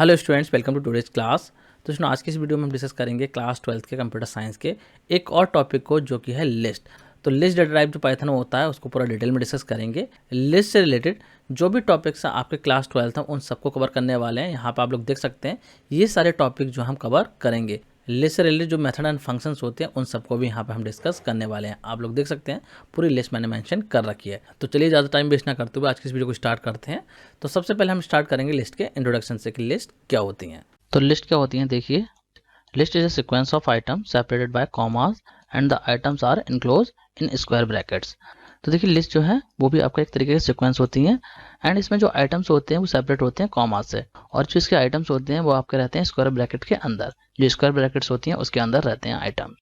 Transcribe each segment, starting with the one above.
Hello students, welcome to today's class. तो सुनो, आज की इस वीडियो में हम डिस्कस करेंगे क्लास 12th के कंप्यूटर साइंस के एक और टॉपिक को, जो कि है लिस्ट। तो लिस्ट डाटा टाइप जो पाइथन में होता है उसको पूरा डिटेल में डिस्कस करेंगे। लिस्ट से रिलेटेड जो भी टॉपिक्स हैं आपके क्लास 12th हैं उन सबको कवर करने वाले हैं। यहाँ पर आप लोग देख सकते हैं ये सारे टॉपिक जो हम कवर करेंगे। लिस्ट से रिलेटेड जो मेथड एंड फंक्शंस होते हैं उन सबको भी यहाँ पे हम डिस्कस करने वाले हैं। आप लोग देख सकते हैं पूरी लिस्ट मैंने मेंशन कर रखी है। तो चलिए ज़्यादा टाइम वेस्ट ना करते हुए आज की इस वीडियो को स्टार्ट करते हैं। तो सबसे पहले हम स्टार्ट करेंगे लिस्ट के इंट्रोडक्शन से कि लिस्ट क्या होती हैं। तो लिस्ट क्या होती हैं, देखिए। List is a sequence of items separated by commas and the items are enclose in square brackets. तो देखिए लिस्ट जो है वो भी आपका एक तरीके से सीक्वेंस होती है एंड इसमें जो आइटम्स होते हैं वो सेपरेट होते हैं कॉमा से, और जो इसके आइटम्स होते हैं वो आपके रहते हैं स्क्वायर ब्रैकेट के अंदर। जो स्क्वायर ब्रैकेट्स होती हैं उसके अंदर रहते हैं आइटम।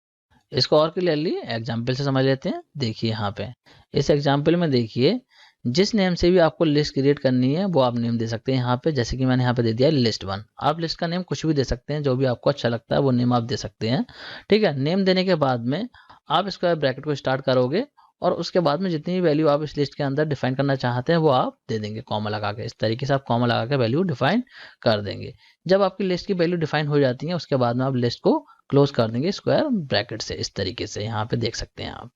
इसको और क्लियरली एग्जाम्पल से समझ लेते हैं। देखिए यहाँ पे इस एग्जाम्पल में देखिए, जिस नेम से भी आपको लिस्ट क्रिएट करनी है वो आप नेम दे सकते हैं यहाँ पे। जैसे कि मैंने यहाँ पे दे दिया लिस्ट 1। आप लिस्ट का नेम कुछ भी दे सकते हैं, जो भी आपको अच्छा लगता है वो नेम आप दे सकते हैं। ठीक है, नेम देने के बाद में आप स्क्वायर ब्रैकेट को स्टार्ट करोगे और उसके बाद में जितनी भी वैल्यू आप इस लिस्ट के अंदर डिफाइन करना चाहते हैं वो आप दे देंगे कॉमा लगा के। इस तरीके से आप कॉमा लगा के वैल्यू डिफाइन कर देंगे। जब आपकी लिस्ट की वैल्यू डिफाइन हो जाती है उसके बाद में आप लिस्ट को क्लोज कर देंगे स्क्वायर ब्रैकेट से। इस तरीके से यहाँ पे देख सकते हैं आप।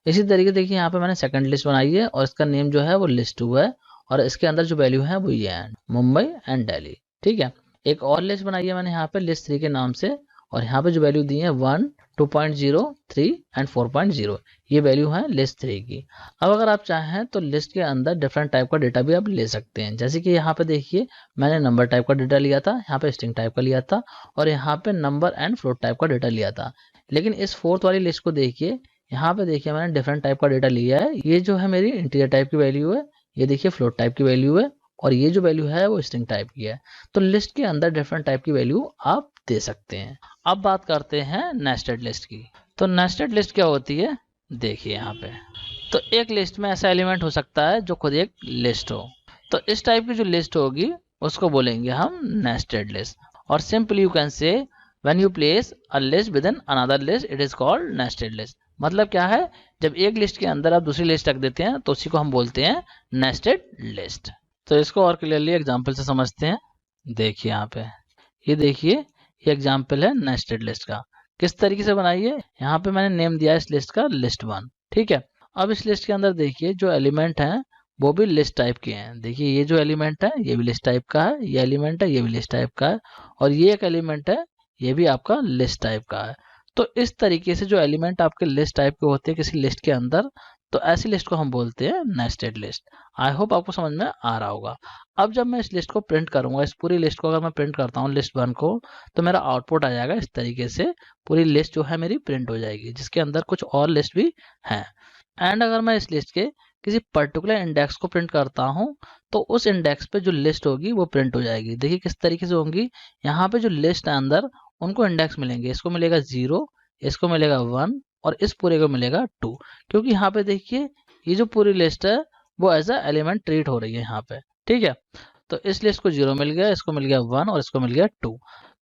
इसी तरीके देखिए यहाँ पे मैंने सेकंड लिस्ट बनाई है और इसका नेम जो है वो लिस्ट 2 है और इसके अंदर जो वैल्यू है वो ये है मुंबई एंड दिल्ली। ठीक है, एक और लिस्ट बनाई है मैंने यहाँ पे लिस्ट 3 के नाम से, और यहाँ पे जो वैल्यू दी है 1, 2.0, 3 एंड 4.0, ये वैल्यू है लिस्ट 3 की। अब अगर आप चाहें तो लिस्ट के अंदर डिफरेंट टाइप का डेटा भी आप ले सकते हैं। जैसे कि यहाँ पे देखिए मैंने नंबर टाइप का डेटा लिया था, यहाँ पे स्ट्रिंग टाइप का लिया था, और यहाँ पे नंबर एंड फ्लोट टाइप का डेटा लिया था। लेकिन इस फोर्थ वाली लिस्ट को देखिए, यहाँ पे देखिए मैंने डिफरेंट टाइप का डेटा लिया है। ये जो है मेरी इंटीजर टाइप की वैल्यू है, ये देखिए फ्लोट टाइप की वैल्यू है, और ये जो वैल्यू है वो स्ट्रिंग टाइप की है। तो लिस्ट के अंदर डिफरेंट टाइप की वैल्यू आप दे सकते हैं। अब बात करते हैं नेस्टेड लिस्ट की। तो नेस्टेड लिस्ट क्या होती है, देखिए यहाँ पे। तो एक लिस्ट में ऐसा एलिमेंट हो सकता है जो खुद एक लिस्ट हो। तो इस टाइप की जो लिस्ट होगी उसको बोलेंगे हम नेस्टेड लिस्ट। और simply you can say when you place a list with in another list it is called nested list. मतलब क्या है, जब एक लिस्ट के अंदर आप दूसरी लिस्ट रख देते हैं तो उसी को हम बोलते हैं नेस्टेड लिस्ट। तो इसको और क्लियरली एग्जाम्पल से समझते हैं। देखिए यहाँ पे, ये देखिए ये एग्जाम्पल है नेस्टेड लिस्ट का। किस तरीके से बनाई है, यहाँ पे मैंने नेम दिया है इस लिस्ट का लिस्ट 1। ठीक है, अब इस लिस्ट के अंदर देखिए जो एलिमेंट हैं वो भी लिस्ट टाइप के हैं। देखिए ये जो एलिमेंट है ये भी लिस्ट टाइप का है, ये एलिमेंट है ये भी लिस्ट टाइप का है, और ये एक एलिमेंट है ये भी आपका लिस्ट टाइप का है। तो इस तरीके से जो एलिमेंट आपके लिस्ट टाइप के होते हैं किसी लिस्ट के अंदर, तो ऐसी लिस्ट को हम बोलते हैं नेस्टेड लिस्ट। आई होप आपको समझ में आ रहा होगा। अब जब मैं इस लिस्ट को प्रिंट करूंगा, इस पूरी लिस्ट को अगर मैं प्रिंट करता हूँ लिस्ट 1 को, तो मेरा आउटपुट आ जाएगा इस तरीके से। पूरी लिस्ट जो है मेरी प्रिंट हो जाएगी, जिसके अंदर कुछ और लिस्ट भी हैं। एंड अगर मैं इस लिस्ट के किसी पर्टिकुलर इंडेक्स को प्रिंट करता हूँ तो उस इंडेक्स पे जो लिस्ट होगी वो प्रिंट हो जाएगी। देखिए किस तरीके से होंगी, यहाँ पे जो लिस्ट है अंदर उनको इंडेक्स मिलेंगे। इसको मिलेगा 0, इसको मिलेगा 1, और इस पूरे को मिलेगा 2। क्योंकि यहाँ पे देखिए ये जो पूरी लिस्ट है वो एज अ एलिमेंट ट्रीट हो रही है यहाँ पे। ठीक है, तो इस लिस्ट को 0 मिल गया, इसको मिल गया 1 और इसको मिल गया 2।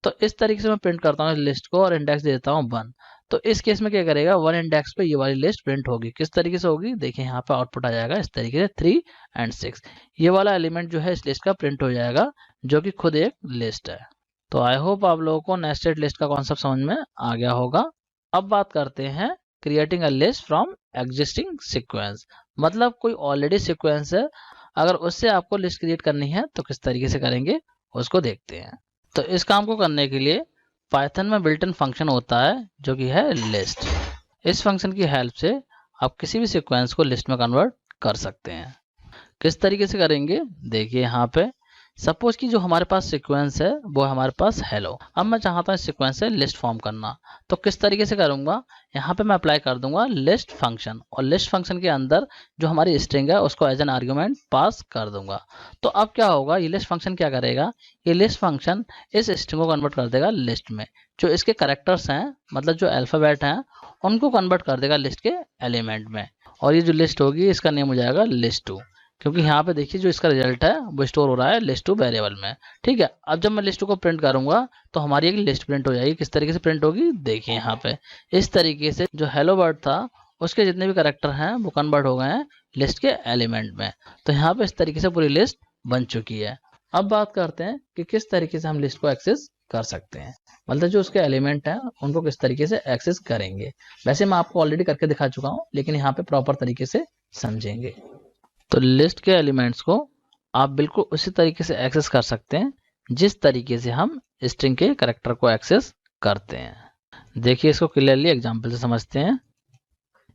तो इस तरीके से मैं प्रिंट करता हूँ इस लिस्ट को और इंडेक्स दे देता हूँ 1। तो इस केस में क्या करेगा, 1 इंडेक्स पे ये वाली लिस्ट प्रिंट होगी। किस तरीके से होगी, देखिए यहाँ पे आउटपुट आ जाएगा इस तरीके से 3 एंड 6। ये वाला एलिमेंट जो है इस लिस्ट का प्रिंट हो जाएगा, जो कि खुद एक लिस्ट है। तो आई होप आप लोगों को नेस्टेड लिस्ट का कॉन्सेप्ट समझ में आ गया होगा। अब बात करते हैं creating a list from existing sequence. मतलब कोई ऑलरेडी सीक्वेंस है, अगर उससे आपको लिस्ट क्रिएट करनी है तो किस तरीके से करेंगे उसको देखते हैं। तो इस काम को करने के लिए पाइथन में बिल्ट इन फंक्शन होता है जो कि है लिस्ट। इस फंक्शन की हेल्प से आप किसी भी सीक्वेंस को लिस्ट में कन्वर्ट कर सकते हैं। किस तरीके से करेंगे, देखिए यहाँ पे सपोज कि जो हमारे पास सीक्वेंस है वो हमारे पास हेलो। अब मैं चाहता हूँ इस सीक्वेंस से लिस्ट फॉर्म करना, तो किस तरीके से करूंगा, यहाँ पे मैं अप्लाई कर दूंगा लिस्ट फंक्शन, और लिस्ट फंक्शन के अंदर जो हमारी स्ट्रिंग है उसको एज एन आर्ग्यूमेंट पास कर दूंगा। तो अब क्या होगा, ये लिस्ट फंक्शन क्या करेगा, ये लिस्ट फंक्शन इस स्ट्रिंग को कन्वर्ट कर देगा लिस्ट में। जो इसके कैरेक्टर्स हैं, मतलब जो अल्फाबेट हैं, उनको कन्वर्ट कर देगा लिस्ट के एलिमेंट में, और ये जो लिस्ट होगी इसका नेम हो जाएगा लिस्ट 2। क्योंकि यहाँ पे देखिए जो इसका रिजल्ट है वो स्टोर हो रहा है लिस्ट 2 वेरिएबल में। ठीक है, अब जब मैं लिस्ट 2 को प्रिंट करूंगा तो हमारी एक लिस्ट प्रिंट हो जाएगी। किस तरीके से प्रिंट होगी, देखिए यहाँ पे इस तरीके से जो हेलो वर्ड था उसके जितने भी कैरेक्टर हैं वो कन्वर्ट हो गए हैं लिस्ट के एलिमेंट में। तो यहाँ पे इस तरीके से पूरी लिस्ट बन चुकी है। अब बात करते हैं कि किस तरीके से हम लिस्ट को एक्सेस कर सकते हैं, मतलब जो उसके एलिमेंट हैं उनको किस तरीके से एक्सेस करेंगे। वैसे मैं आपको ऑलरेडी करके दिखा चुका हूं, लेकिन यहाँ पे प्रॉपर तरीके से समझेंगे। तो लिस्ट के एलिमेंट्स को आप बिल्कुल उसी तरीके से एक्सेस कर सकते हैं जिस तरीके से हम स्ट्रिंग के कैरेक्टर को एक्सेस करते हैं। देखिए इसको क्लियरली एग्जांपल से समझते हैं।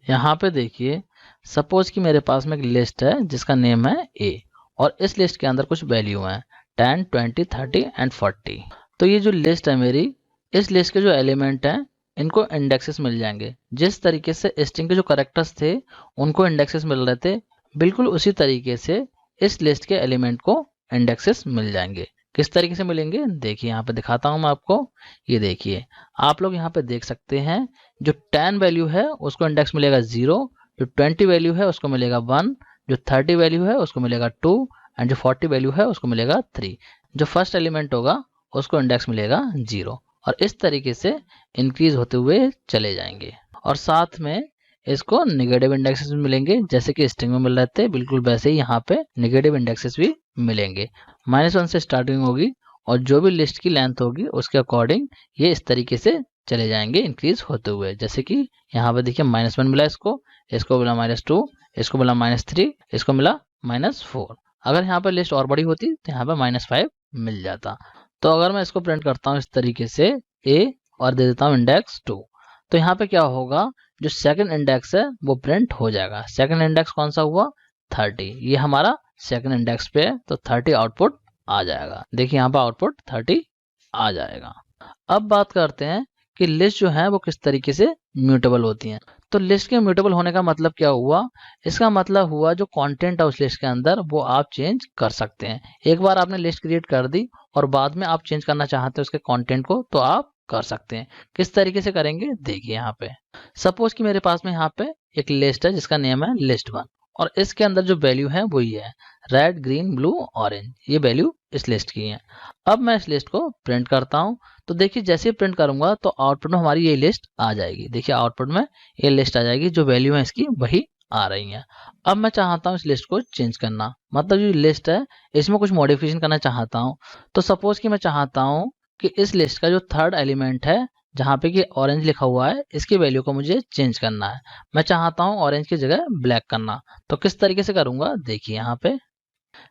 यहाँ पे देखिए, सपोज कि मेरे पास में एक लिस्ट है जिसका नेम है ए, और इस लिस्ट के अंदर कुछ वैल्यू हैं 10, 20, 30 एंड 40। तो ये जो लिस्ट है मेरी, इस लिस्ट के जो एलिमेंट हैं इनको इंडेक्सेस मिल जाएंगे। जिस तरीके से स्ट्रिंग के जो कैरेक्टर्स थे उनको इंडेक्सेस मिल रहे थे, बिल्कुल उसी तरीके से इस लिस्ट के एलिमेंट को इंडेक्सेस मिल जाएंगे। किस तरीके से मिलेंगे देखिए, यहाँ पे दिखाता हूँ मैं आपको। ये देखिए, आप लोग यहाँ पे देख सकते हैं, जो 10 वैल्यू है उसको इंडेक्स मिलेगा 0, जो 20 वैल्यू है उसको मिलेगा 1, जो 30 वैल्यू है उसको मिलेगा 2, एंड जो 40 वैल्यू है उसको मिलेगा 3। जो फर्स्ट एलिमेंट होगा उसको इंडेक्स मिलेगा 0, और इस तरीके से इंक्रीज होते हुए चले जाएंगे। और साथ में इसको नेगेटिव इंडेक्सेस भी मिलेंगे, जैसे कि स्ट्रिंग में मिल रहे थे, बिल्कुल वैसे ही यहाँ पे नेगेटिव इंडेक्सेस भी मिलेंगे। -1 से स्टार्टिंग होगी, और जो भी लिस्ट की लेंथ होगी उसके अकॉर्डिंग ये इस तरीके से चले जाएंगे इंक्रीज होते हुए। जैसे कि यहाँ पे देखिए -1 मिला इसको, इसको मिला -2, इसको मिला -3, इसको मिला -4। अगर यहाँ पे लिस्ट और बड़ी होती तो यहाँ पे -5 मिल जाता। तो अगर मैं इसको प्रिंट करता हूँ इस तरीके से a, और दे देता हूँ इंडेक्स 2, तो यहाँ पे क्या होगा, जो सेकंड इंडेक्स है वो प्रिंट हो जाएगा। सेकंड इंडेक्स कौन सा हुआ 30, ये हमारा सेकंड इंडेक्स पे है, तो 30 आउटपुट आ जाएगा। देखिए यहाँ पे आउटपुट 30 आ जाएगा। अब बात करते हैं कि लिस्ट जो है वो किस तरीके से म्यूटेबल होती हैं। तो लिस्ट के म्यूटेबल होने का मतलब क्या हुआ, इसका मतलब हुआ जो कंटेंट है उस लिस्ट के अंदर वो आप चेंज कर सकते हैं। एक बार आपने लिस्ट क्रिएट कर दी और बाद में आप चेंज करना चाहते हैं उसके कंटेंट को, तो आप कर सकते हैं। किस तरीके से करेंगे देखिए, यहाँ पे सपोज कि मेरे पास में यहाँ पे एक लिस्ट है जिसका नेम है list1, और इसके अंदर जो वैल्यू है वो ये है रेड, ग्रीन, ब्लू, ऑरेंज। ये वैल्यू इस लिस्ट की है। अब मैं इस लिस्ट को प्रिंट करता हूँ, तो देखिए जैसे ही प्रिंट करूंगा तो आउटपुट में हमारी ये लिस्ट आ जाएगी। देखिए आउटपुट में ये लिस्ट आ जाएगी, जो वैल्यू है इसकी वही आ रही है। अब मैं चाहता हूँ इस लिस्ट को चेंज करना, मतलब जो लिस्ट है इसमें कुछ मॉडिफिकेशन करना चाहता हूँ। तो सपोज कि मैं चाहता हूँ कि इस लिस्ट का जो थर्ड एलिमेंट है जहाँ पे कि ऑरेंज लिखा हुआ है, इसकी वैल्यू को मुझे चेंज करना है। मैं चाहता हूँ ऑरेंज की जगह ब्लैक करना। तो किस तरीके से करूंगा देखिए, यहाँ पे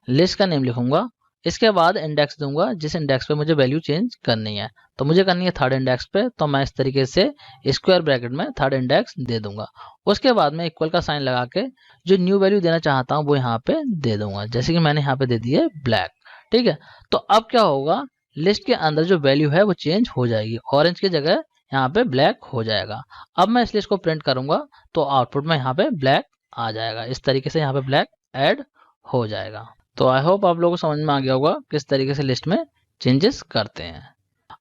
लिस्ट का नेम लिखूंगा, इसके बाद इंडेक्स दूंगा जिस इंडेक्स पे मुझे वैल्यू चेंज करनी है। तो मुझे करनी है थर्ड इंडेक्स पे, तो मैं इस तरीके से स्क्वायर ब्रैकेट में थर्ड इंडेक्स दे दूंगा। उसके बाद में इक्वल का साइन लगा के जो न्यू वैल्यू देना चाहता हूँ वो यहाँ पे दे दूंगा, जैसे कि मैंने यहाँ पे दे दी है ब्लैक। ठीक है, तो अब क्या होगा, लिस्ट के अंदर जो वैल्यू है वो चेंज हो जाएगी, ऑरेंज की जगह यहाँ पे ब्लैक हो जाएगा। अब मैं इस लिस्ट को प्रिंट करूंगा तो आउटपुट में यहाँ पे ब्लैक आ जाएगा। इस तरीके से यहाँ पे ब्लैक ऐड हो जाएगा। तो आई होप आप लोगों को समझ में आ गया होगा किस तरीके से लिस्ट में चेंजेस करते हैं।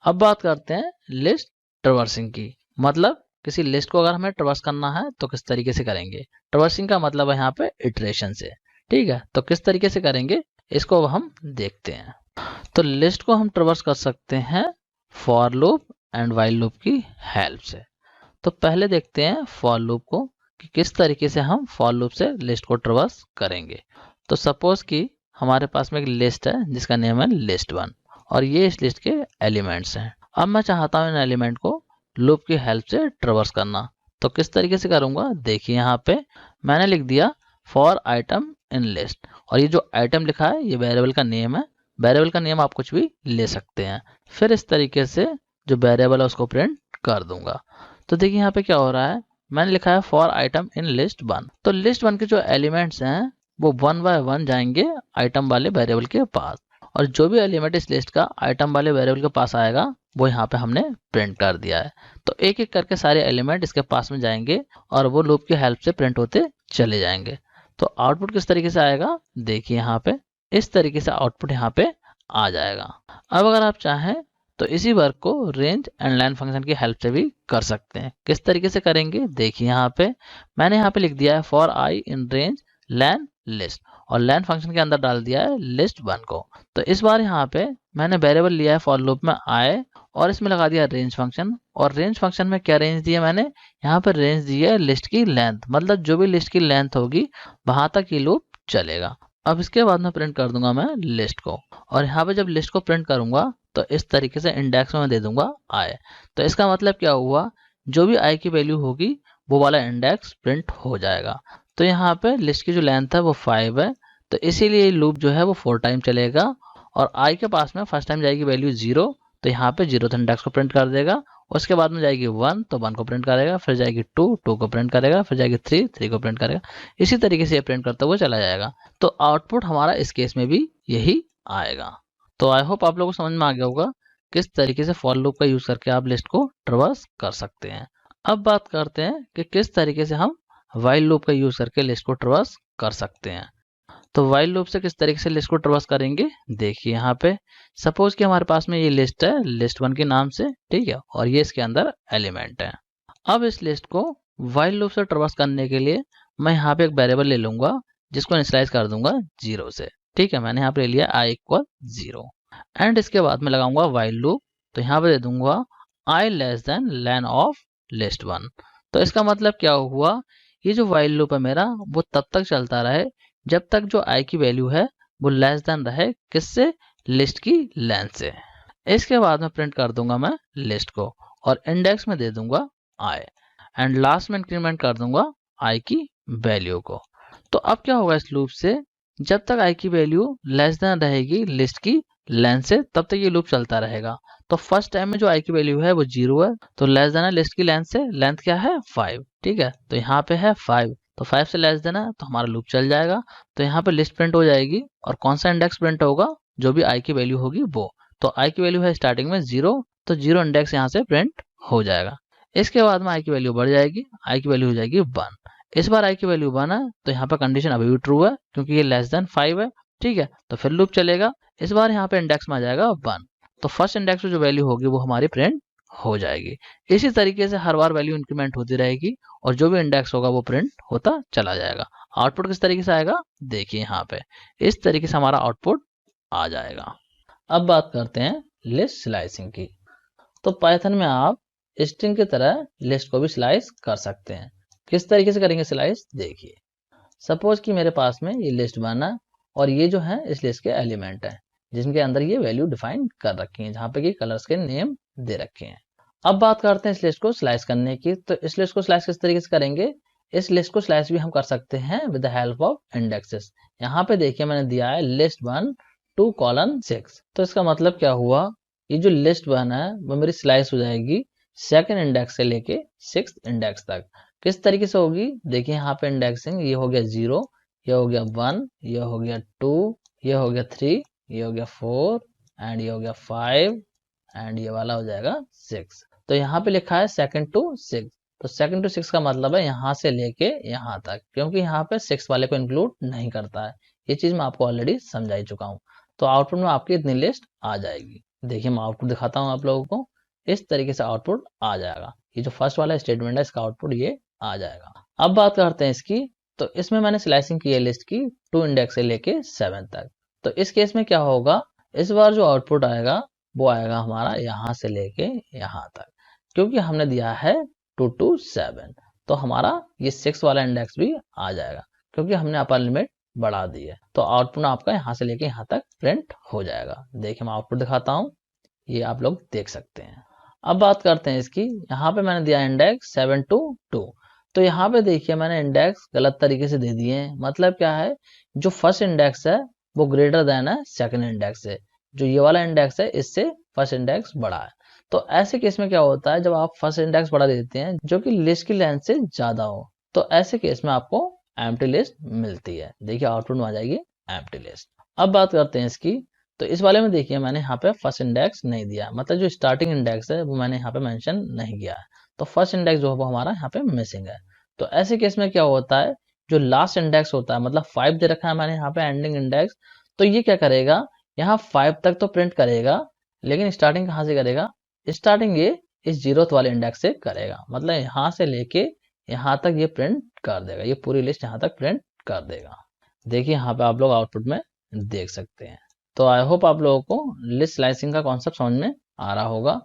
अब बात करते हैं लिस्ट ट्रवर्सिंग की, मतलब किसी लिस्ट को अगर हमें ट्रवर्स करना है तो किस तरीके से करेंगे। ट्रवर्सिंग का मतलब है यहाँ पे इटरेशन से। ठीक है, तो किस तरीके से करेंगे इसको अब हम देखते हैं। तो लिस्ट को हम ट्रवर्स कर सकते हैं for loop and while loop की हेल्प से। तो पहले देखते हैं फॉर लूप को कि किस तरीके से हम फॉर लूप से लिस्ट को ट्रवर्स करेंगे। तो सपोज कि हमारे पास में एक लिस्ट है जिसका नेम है list1, और ये इस लिस्ट के एलिमेंट्स हैं। अब मैं चाहता हूँ इन एलिमेंट को लूप की हेल्प से ट्रवर्स करना। तो किस तरीके से करूंगा देखिए, यहाँ पे मैंने लिख दिया फॉर आइटम इन लिस्ट, और ये जो आइटम लिखा है ये वेरिएबल का नेम है। वेरिएबल का नेम आप कुछ भी ले सकते हैं। फिर इस तरीके से जो वेरिएबल है उसको प्रिंट कर दूंगा। तो देखिए यहाँ पे क्या हो रहा है, मैंने लिखा है फॉर आइटम इन list1। तो list1 के जो एलिमेंट्स हैं वो 1 बाय 1 जाएंगे आइटम वाले वेरिएबल के पास, और जो भी एलिमेंट इस लिस्ट का आइटम वाले वेरिएबल के पास आएगा वो यहाँ पे हमने प्रिंट कर दिया है। तो एक एक करके सारे एलिमेंट इसके पास में जाएंगे और वो लूप की हेल्प से प्रिंट होते चले जाएंगे। तो आउटपुट किस तरीके से आएगा देखिए, यहाँ पे इस तरीके से आउटपुट यहाँ पे आ जाएगा। अब अगर आप चाहें तो इसी वर्क को रेंज एंड लाइन फंक्शन की हेल्प से भी कर सकते हैं। किस तरीके से करेंगे देखिए, यहाँ पे मैंने यहाँ पे लिख दिया है for I in range len list, और लैन फंक्शन के अंदर डाल दिया है list1 को। तो इस बार यहाँ पे मैंने वेरिएबल लिया है फॉर लूप में आई, और इसमें लगा दिया रेंज फंक्शन। और रेंज फंक्शन में क्या रेंज दिया मैंने, यहाँ पर रेंज दी है लिस्ट की लेंथ, मतलब जो भी लिस्ट की लेंथ होगी वहां तक ये लूप चलेगा। अब इसके बाद में प्रिंट कर दूंगा मैं लिस्ट को, और यहाँ पे जब लिस्ट को प्रिंट करूंगा तो इस तरीके से इंडेक्स में मैं दे दूंगा आई। तो इसका मतलब क्या हुआ, जो भी आई की वैल्यू होगी वो वाला इंडेक्स प्रिंट हो जाएगा। तो यहाँ पे लिस्ट की जो लेंथ है वो 5 है, तो इसीलिए लूप जो है वो 4 टाइम चलेगा। और आई के पास में फर्स्ट टाइम जाएगी वैल्यू 0, तो यहाँ पे 0th इंडेक्स को प्रिंट कर देगा। उसके बाद में जाएगी 1, तो 1 को प्रिंट करेगा, फिर जाएगी 2, 2 को प्रिंट करेगा, फिर जाएगी 3, 3 को प्रिंट करेगा। इसी तरीके से ये प्रिंट करता हुआ चला जाएगा। तो आउटपुट हमारा इस केस में भी यही आएगा। तो आई होप आप लोगों को समझ में आ गया होगा किस तरीके से फॉर लूप का यूज करके आप लिस्ट को ट्रैवर्स कर सकते हैं। अब बात करते हैं कि किस तरीके से हम व्हाइल लूप का यूज करके लिस्ट को ट्रैवर्स कर सकते हैं। तो व्हाइल लूप से किस तरीके से लिस्ट को ट्रैवर्स करेंगे, देखिए यहाँ पे सपोज कि हमारे पास में ये लिस्ट है लिस्ट 1 के नाम से, ठीक है, और ये इसके अंदर एलिमेंट है। अब इस लिस्ट को व्हाइल लूप से ट्रैवर्स करने के लिए मैं यहाँ पे एक वेरिएबल ले लूंगा जिसको इनिशियलाइज कर दूंगा 0 से, ठीक है। मैंने यहाँ पे ले लिया i = 0 एंड इसके बाद में लगाऊंगा व्हाइल लूप। तो यहाँ पे दे दूंगा i < len ऑफ लिस्ट 1। तो इसका मतलब क्या हुआ, ये जो व्हाइल लूप है मेरा वो तब तक चलता रहे जब तक जो i की वैल्यू है वो लेस देन रहे किससे, लिस्ट की लेंथ से। इसके बाद में प्रिंट कर दूंगा मैं लिस्ट को और इंडेक्स में दे दूंगा i एंड लास्ट में इंक्रीमेंट कर दूंगा i की वैल्यू को। तो अब क्या होगा इस लूप से, जब तक i की वैल्यू लेस देन रहेगी लिस्ट की लेंथ से तब तक ये लूप चलता रहेगा। तो फर्स्ट टाइम में जो i की वैल्यू है वो 0 है, तो लेस देन है लिस्ट की लेंथ से, लेंथ क्या है 5, ठीक है। तो यहाँ पे है 5, तो 5 से लेस देन है तो हमारा लूप चल जाएगा। तो यहाँ पे लिस्ट प्रिंट हो जाएगी और कौन सा इंडेक्स प्रिंट होगा, जो भी i की वैल्यू होगी वो। तो i की वैल्यू है स्टार्टिंग में 0, तो 0 इंडेक्स यहाँ से प्रिंट हो जाएगा। इसके बाद में i की वैल्यू बढ़ जाएगी, i की वैल्यू हो जाएगी 1। इस बार i की वैल्यू 1 है तो यहाँ पर कंडीशन अभी भी ट्रू है क्योंकि ये लेस देन 5 है, ठीक है। तो फिर लूप चलेगा, इस बार यहाँ पे इंडेक्स में आ जाएगा 1, तो फर्स्ट इंडेक्स में जो वैल्यू होगी वो हमारी प्रिंट हो जाएगी। इसी तरीके से हर बार वैल्यू इंक्रीमेंट होती रहेगी और जो भी इंडेक्स होगा वो प्रिंट होता चला जाएगा। आउटपुट किस तरीके से आएगा, देखिए यहाँ पे इस तरीके से हमारा आउटपुट आ जाएगा। अब बात करते हैं लिस्ट स्लाइसिंग की। तो पाइथन में आप स्ट्रिंग की तरह लिस्ट को भी स्लाइस कर सकते हैं। किस तरीके से करेंगे स्लाइस, देखिए सपोज कि मेरे पास में ये लिस्ट 1 है और ये जो है इस लिस्ट के एलिमेंट है जिनके अंदर ये वैल्यू डिफाइन कर रखी है, जहाँ पे कि कलर्स के नेम दे रखे हैं। अब बात करते हैं इस लिस्ट को स्लाइस करने की। तो इस लिस्ट को स्लाइस किस तरीके से करेंगे, इस लिस्ट को स्लाइस भी हम कर सकते हैं with the help of indexes. यहाँ पे देखिए मैंने दिया है लिस्ट 1 2:6। तो इसका मतलब क्या हुआ, ये जो लिस्ट 1 है वो मेरी स्लाइस हो जाएगी 2nd इंडेक्स से लेके 6th इंडेक्स तक। किस तरीके से होगी, देखिए यहाँ पे इंडेक्सिंग ये हो गया 0, ये हो गया 1, ये हो गया 2, ये हो गया 3, ये हो गया 4 एंड ये हो गया 5 एंड ये वाला हो जाएगा 6। तो यहाँ पे लिखा है 2nd to 6, तो 2nd to 6 का मतलब है यहाँ से लेके यहाँ तक, क्योंकि यहाँ पे 6 वाले को इंक्लूड नहीं करता है। ये चीज मैं आपको ऑलरेडी समझा ही चुका हूँ। तो आउटपुट में आपकी इतनी लिस्ट आ जाएगी। देखिए मैं आउटपुट दिखाता हूँ आप लोगों को, इस तरीके से आउटपुट आ जाएगा। ये जो फर्स्ट वाला स्टेटमेंट है इसका आउटपुट ये आ जाएगा। अब बात करते हैं इसकी। तो इसमें मैंने स्लाइसिंग की है लिस्ट की 2 इंडेक्स से लेके 7 तक। तो इस केस में क्या होगा, इस बार जो आउटपुट आएगा वो आएगा हमारा यहाँ से लेके यहाँ तक, क्योंकि हमने दिया है 2 to 7, तो हमारा ये 6 वाला इंडेक्स भी आ जाएगा क्योंकि हमने अपर लिमिट बढ़ा दी है। तो आउटपुट आपका यहाँ से लेके यहाँ तक प्रिंट हो जाएगा। देखिए मैं आउटपुट दिखाता हूँ, ये आप लोग देख सकते हैं। अब बात करते हैं इसकी। यहाँ पे मैंने दिया इंडेक्स 7 to 2। तो यहाँ पे देखिए मैंने इंडेक्स गलत तरीके से दे दिए हैं। मतलब क्या है, जो फर्स्ट इंडेक्स है वो ग्रेटर देन है 2nd इंडेक्स से, जो ये वाला इंडेक्स है इससे फर्स्ट इंडेक्स बड़ा है। तो ऐसे केस में क्या होता है, जब आप फर्स्ट इंडेक्स बढ़ा देते हैं जो कि लिस्ट की लेंथ से ज्यादा हो, तो ऐसे केस में आपको एम्प्टी लिस्ट मिलती है। देखिए आउटपुट में आ जाएगी एम्प्टी लिस्ट। अब बात करते हैं इसकी। तो इस वाले में देखिए मैंने यहाँ पे फर्स्ट इंडेक्स नहीं दिया, मतलब जो स्टार्टिंग इंडेक्स है वो मैंने यहाँ पे मेंशन नहीं किया है, तो फर्स्ट इंडेक्स जो है वो हमारा यहाँ पे मिसिंग है। तो ऐसे केस में क्या होता है, जो लास्ट इंडेक्स होता है, मतलब 5 दे रखा है मैंने यहाँ पे एंडिंग इंडेक्स, तो ये क्या करेगा, यहाँ 5 तक तो प्रिंट करेगा, लेकिन स्टार्टिंग कहाँ से करेगा, स्टार्टिंग ये इस 0th वाले इंडेक्स से करेगा। मतलब यहाँ से लेके यहाँ तक ये प्रिंट कर देगा, ये पूरी लिस्ट यहाँ तक प्रिंट कर देगा। देखिए यहाँ पे आप लोग आउटपुट में देख सकते हैं। तो आई होप आप लोगों को लिस्ट स्लाइसिंग का कॉन्सेप्ट समझ में आ रहा होगा।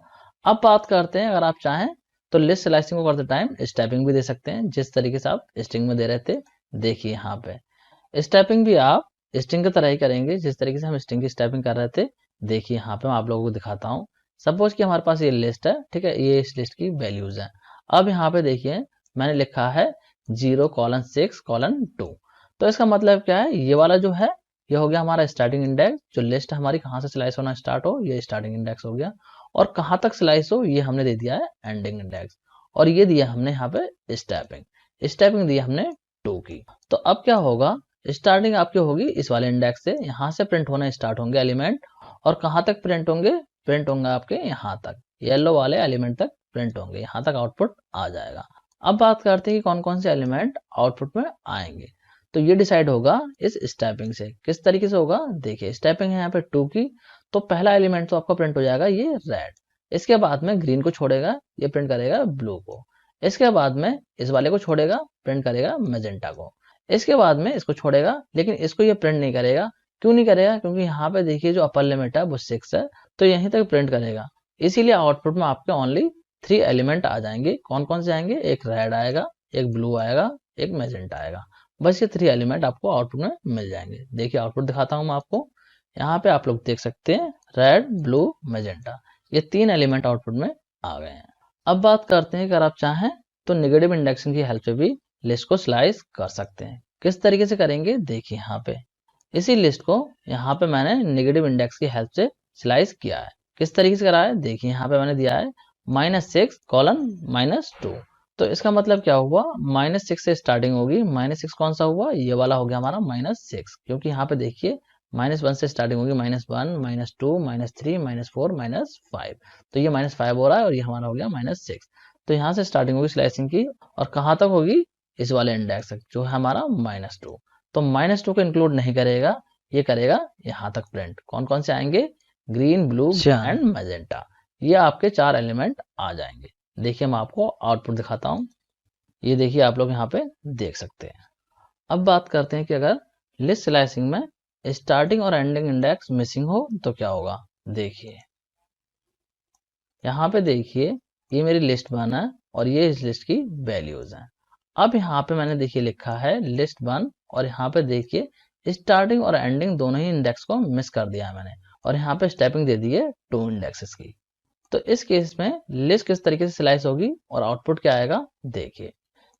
अब बात करते हैं, अगर आप चाहें तो लिस्ट स्लाइसिंग को करते टाइम स्टेपिंग भी दे सकते हैं, जिस तरीके से आप स्ट्रिंग में दे रहे थे। देखिए यहाँ पे स्टेपिंग भी आप स्ट्रिंग की तरह ही करेंगे जिस तरीके से हम स्ट्रिंग की स्टेपिंग कर रहे थे। देखिए यहाँ पे मैं आप लोगों को दिखाता हूँ। सपोज कि हमारे पास ये लिस्ट है, ठीक है, ये इस लिस्ट की वैल्यूज हैं। अब यहाँ पे देखिए मैंने लिखा है 0:6:2। तो इसका मतलब क्या है, ये वाला जो है ये हो गया हमारा स्टार्टिंग इंडेक्स। जो लिस्ट हमारी कहाँ से स्लाइस होना स्टार्ट हो, ये स्टार्टिंग इंडेक्स हो गया, और कहाँ तक स्लाइस हो ये हमने दे दिया है एंडिंग इंडेक्स। और ये दिया हमने यहाँ पे स्टेपिंग, स्टेपिंग दी हमने 2 की। तो अब क्या होगा, स्टार्टिंग आपकी होगी इस वाले इंडेक्स से, यहाँ से प्रिंट होना स्टार्ट होंगे एलिमेंट, और कहाँ तक प्रिंट होंगे, प्रिंट होंगे आपके यहाँ तक, येलो वाले एलिमेंट तक प्रिंट होंगे, यहाँ तक आउटपुट आ जाएगा। अब बात करते हैं कि कौन कौन से एलिमेंट आउटपुट में आएंगे। तो ये डिसाइड होगा इस स्टेपिंग से। किस तरीके से होगा, देखिए स्टेपिंग है यहाँ पे 2 की, तो पहला एलिमेंट तो आपका प्रिंट हो जाएगा ये रेड, इसके बाद में ग्रीन को छोड़ेगा, ये प्रिंट करेगा ब्लू को, इसके बाद में इस वाले को छोड़ेगा, प्रिंट करेगा मैजेंटा को, इसके बाद में इसको छोड़ेगा, लेकिन इसको ये प्रिंट नहीं करेगा। क्यों नहीं करेगा, क्योंकि यहाँ पे देखिए जो अपर लिमिट है वो 6 है, तो यहीं तक प्रिंट करेगा। इसीलिए आउटपुट में आपके ओनली 3 एलिमेंट आ जाएंगे। कौन कौन से आएंगे, एक रेड आएगा, एक ब्लू आएगा, एक मैजेंटा आएगा। बस ये 3 एलिमेंट आपको आउटपुट में मिल जाएंगे। देखिए आउटपुट दिखाता हूँ मैं आपको, यहाँ पे आप लोग देख सकते हैं रेड, ब्लू, मैजेंटा, ये 3 एलिमेंट आउटपुट में आ गए हैं। अब बात करते हैं, अगर आप चाहें तो नेगेटिव इंडेक्सिंग की हेल्प से भी लिस्ट को स्लाइस कर सकते हैं। किस तरीके से करेंगे, देखिए यहाँ पे इसी लिस्ट को यहाँ पे मैंने नेगेटिव इंडेक्स की हेल्प से स्लाइस किया है। किस तरीके से करा है, देखिए यहाँ पे मैंने दिया है -6:-2। तो इसका मतलब क्या हुआ, -6 से स्टार्टिंग होगी। -6 कौन सा हुआ, ये वाला हो गया हमारा -6, क्योंकि यहाँ पे देखिए -1 से स्टार्टिंग होगी, -1, -2, -3, -4, -5। तो ये -5 हो रहा है, और ये हमारा हो गया -6। तो यहाँ से स्टार्टिंग होगी स्लाइसिंग की, और कहाँ तक होगी, इस वाले इंडेक्स तक जो है हमारा -2। तो -2 को इंक्लूड नहीं करेगा, ये करेगा यहाँ तक प्रिंट। कौन कौन से आएंगे, ग्रीन, ब्लू एंड मैजेंटा, ये आपके 4 एलिमेंट आ जाएंगे। देखिए मैं आपको आउटपुट दिखाता हूँ, ये देखिए आप लोग यहाँ पे देख सकते हैं। अब बात करते हैं कि अगर लिस्ट स्लाइसिंग में स्टार्टिंग और एंडिंग इंडेक्स मिसिंग हो तो क्या होगा। देखिए यहाँ पे देखिए ये मेरी लिस्ट 1 है, और ये इस लिस्ट की वैल्यूज हैं। अब यहाँ पे मैंने देखिए लिखा है लिस्ट 1, और यहाँ पे देखिए स्टार्टिंग और एंडिंग दोनों ही इंडेक्स को मिस कर दिया है मैंने, और यहाँ पे स्टेपिंग दे दी है 2 इंडेक्सेस की। तो इस केस में लिस्ट किस तरीके से स्लाइस होगी और आउटपुट क्या आएगा, देखिए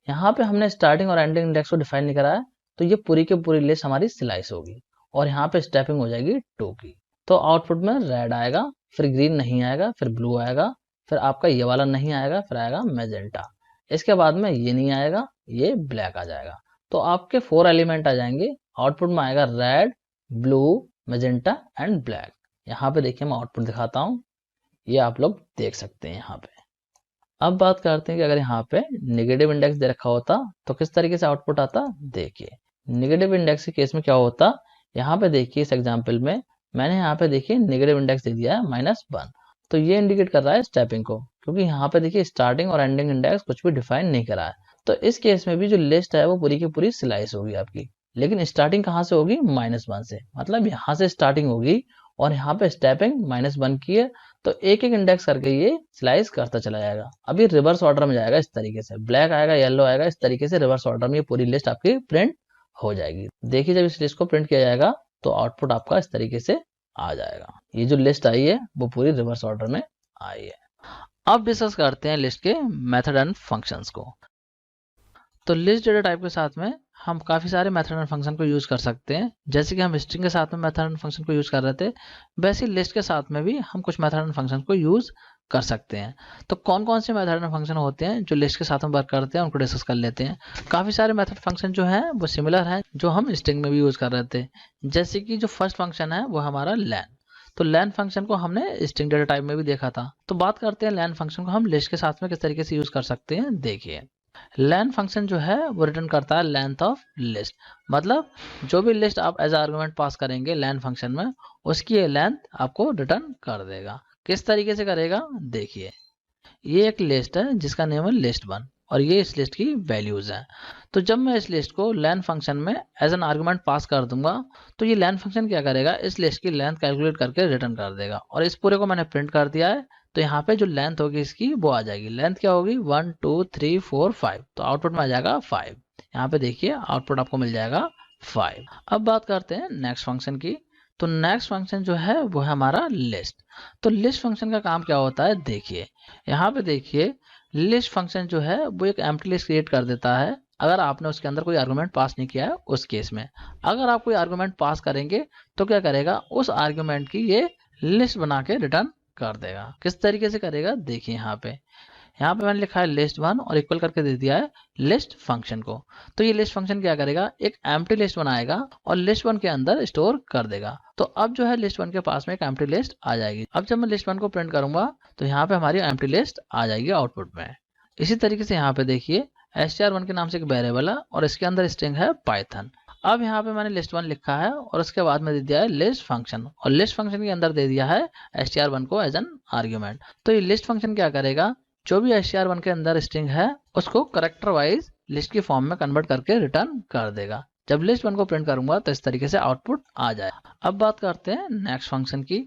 यहाँ पे हमने स्टार्टिंग और एंडिंग इंडेक्स को डिफाइन नहीं करा है, तो ये पूरी की पूरी लिस्ट हमारी स्लाइस होगी, और यहाँ पे स्टेपिंग हो जाएगी 2 की। तो आउटपुट में रेड आएगा, फिर ग्रीन नहीं आएगा, फिर ब्लू आएगा, फिर आपका ये वाला नहीं आएगा, फिर आएगा मैजेंटा, इसके बाद में ये नहीं आएगा, ये ब्लैक आ जाएगा। तो आपके 4 एलिमेंट आ जाएंगे। आउटपुट में आएगा red, blue, magenta and black. यहाँ पे देखिए मैं आउटपुट दिखाता हूँ, ये आप लोग देख सकते हैं यहाँ पे। अब बात करते हैं कि अगर यहाँ पे नेगेटिव इंडेक्स दे रखा होता तो किस तरीके से आउटपुट आता। देखिए नेगेटिव इंडेक्स के केस में क्या होता, यहाँ पे देखिए इस एग्जांपल में मैंने यहाँ पे देखिए नेगेटिव इंडेक्स दे दिया है -1। तो ये इंडिकेट कर रहा है स्टेपिंग को, क्योंकि यहाँ पे देखिए स्टार्टिंग और एंडिंग इंडेक्स कुछ भी डिफाइन नहीं करा है। तो इस केस में भी जो लिस्ट है वो पूरी की पूरी स्लाइस होगी आपकी, लेकिन स्टार्टिंग कहाँ से होगी, -1 से, मतलब यहाँ से स्टार्टिंग होगी, और यहाँ पे स्टेपिंग -1 की है। तो एक एक इंडेक्स करके ये स्लाइस करता चला जाएगा। अभी रिवर्स ऑर्डर में जाएगा, इस तरीके से ब्लैक आएगा, येलो आएगा, इस तरीके से रिवर्स ऑर्डर में ये पूरी लिस्ट आपकी प्रिंट हो जाएगी। देखिए जब इस लिस्ट को प्रिंट किया जाएगा तो आउटपुट आपका इस तरीके से आ जाएगा। ये जो लिस्ट आई है वो पूरी रिवर्स ऑर्डर में आई है। अब डिस्कस करते हैं लिस्ट के मेथड एंड फंक्शंस को। तो लिस्ट डेटा टाइप के साथ में हम काफ़ी सारे मेथड एंड फंक्शन को यूज़ कर सकते हैं। जैसे कि हम स्ट्रिंग के साथ में मेथड एंड फंक्शन को यूज़ कर रहे थे, वैसे लिस्ट के साथ में भी हम कुछ मेथड एंड फंक्शन को यूज़ कर सकते हैं। तो कौन कौन से मेथड एंड फंक्शन होते हैं जो लिस्ट के साथ में वर्क करते हैं, उनको डिस्कस कर लेते हैं। काफ़ी सारे मेथड फंक्शन जो हैं वो सिमिलर हैं, जो हम स्ट्रिंग में भी यूज़ कर रहे थे। जैसे कि जो फर्स्ट फंक्शन है वो हमारा लैन। तो लैन फंक्शन को हमने स्ट्रिंग डेटा टाइप में भी देखा था। तो बात करते हैं लैन फंक्शन को हम लिस्ट के साथ में किस तरीके से यूज़ कर सकते हैं। देखिए लैन फंक्शन जो है वो रिटर्न करता है लेंथ ऑफ लिस्ट, मतलब जो भी लिस्ट आप एज आर्गुमेंट पास करेंगे लैन फंक्शन में, उसकी लेंथ आपको रिटर्न कर देगा। किस तरीके से करेगा, देखिए ये एक लिस्ट है जिसका नेम है list1, और ये इस लिस्ट की वैल्यूज हैं। तो जब मैं इस लिस्ट को लैन फंक्शन में एज एन आर्गुमेंट पास कर दूंगा तो ये लैन फंक्शन क्या करेगा, इस लिस्ट की लेंथ कैलकुलेट करके रिटर्न कर देगा। और इस पूरे को मैंने प्रिंट कर दिया है, तो यहाँ पे जो लेंथ होगी इसकी वो आ जाएगी। लेंथ क्या होगी, 1 2 3 4 5, तो आउटपुट में आ जाएगा 5। यहाँ पे देखिए आउटपुट आपको मिल जाएगा 5। अब बात करते हैं नेक्स्ट फंक्शन की। तो नेक्स्ट फंक्शन जो है वो है हमारा लिस्ट। तो लिस्ट फंक्शन का काम क्या होता है, देखिए यहाँ पे देखिए, लिस्ट फंक्शन जो है वो एक एम्प्टी लिस्ट क्रिएट कर देता है अगर आपने उसके अंदर कोई आर्गुमेंट पास नहीं किया है उस केस में। अगर आप कोई आर्गुमेंट पास करेंगे तो क्या करेगा, उस आर्गुमेंट की ये लिस्ट बना के रिटर्न कर देगा। किस तरीके से करेगा, देखिए यहाँ पे मैंने लिखा है लिस्ट 1 और इक्वल करके दे दिया है लिस्ट फंक्शन को। तो ये लिस्ट फंक्शन क्या करेगा, एक एम्प्टी लिस्ट बनाएगा और लिस्ट 1 के अंदर स्टोर कर देगा। तो अब जो है लिस्ट 1 के पास में एक एम्प्टी लिस्ट आ जाएगी। अब जब मैं लिस्ट 1 को प्रिंट करूंगा तो यहाँ पे हमारी एम्प्टी लिस्ट आ जाएगी आउटपुट में। इसी तरीके से यहाँ पे देखिए str1 के नाम से एक वेरिएबल है और इसके अंदर स्ट्रिंग है पाइथन। अब यहाँ पे मैंने लिस्ट 1 लिखा है और उसके बाद में दे दिया है लिस्ट फंक्शन, और लिस्ट फंक्शन के अंदर दे दिया है str1 को एज एन आर्ग्यूमेंट। तो ये लिस्ट फंक्शन क्या करेगा, जो भी str1 के अंदर स्ट्रिंग है उसको करेक्टर वाइज लिस्ट की फॉर्म में कन्वर्ट करके रिटर्न कर देगा। जब लिस्ट 1 को प्रिंट करूंगा तो इस तरीके से आउटपुट आ जाए। अब बात करते हैं नेक्स्ट फंक्शन की।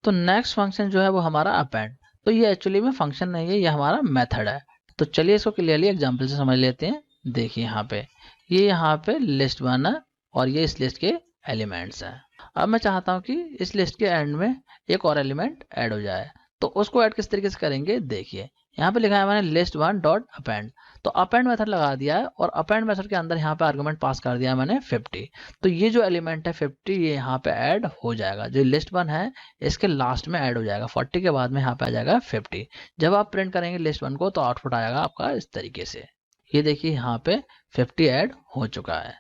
तो नेक्स्ट फंक्शन जो है वो हमारा अपेंड। तो ये एक्चुअली में फंक्शन नहीं है, ये हमारा मेथड है। तो चलिए इसको क्लियरली एग्जांपल से समझ लेते हैं। देखिए यहाँ पे लिस्ट 1 है और ये इस लिस्ट के एलिमेंट्स हैं। अब मैं चाहता हूँ कि इस लिस्ट के एंड में एक और एलिमेंट ऐड हो जाए। तो उसको ऐड किस तरीके से करेंगे, देखिए यहाँ पे लिखा है मैंने लिस्ट 1 डॉट अपेंड। तो अपेंड मेथड लगा दिया है और अपेंड मेथड के अंदर यहाँ पे आर्गुमेंट पास कर दिया है मैंने 50। तो ये जो एलिमेंट है 50 ये यहाँ पे ऐड हो जाएगा। जो लिस्ट 1 है इसके लास्ट में ऐड हो जाएगा, 40 के बाद में यहाँ पे आ जाएगा 50। जब आप प्रिंट करेंगे लिस्ट 1 को तो आउटपुट आएगा आपका इस तरीके से। ये देखिए यहाँ पे 50 ऐड हो चुका है।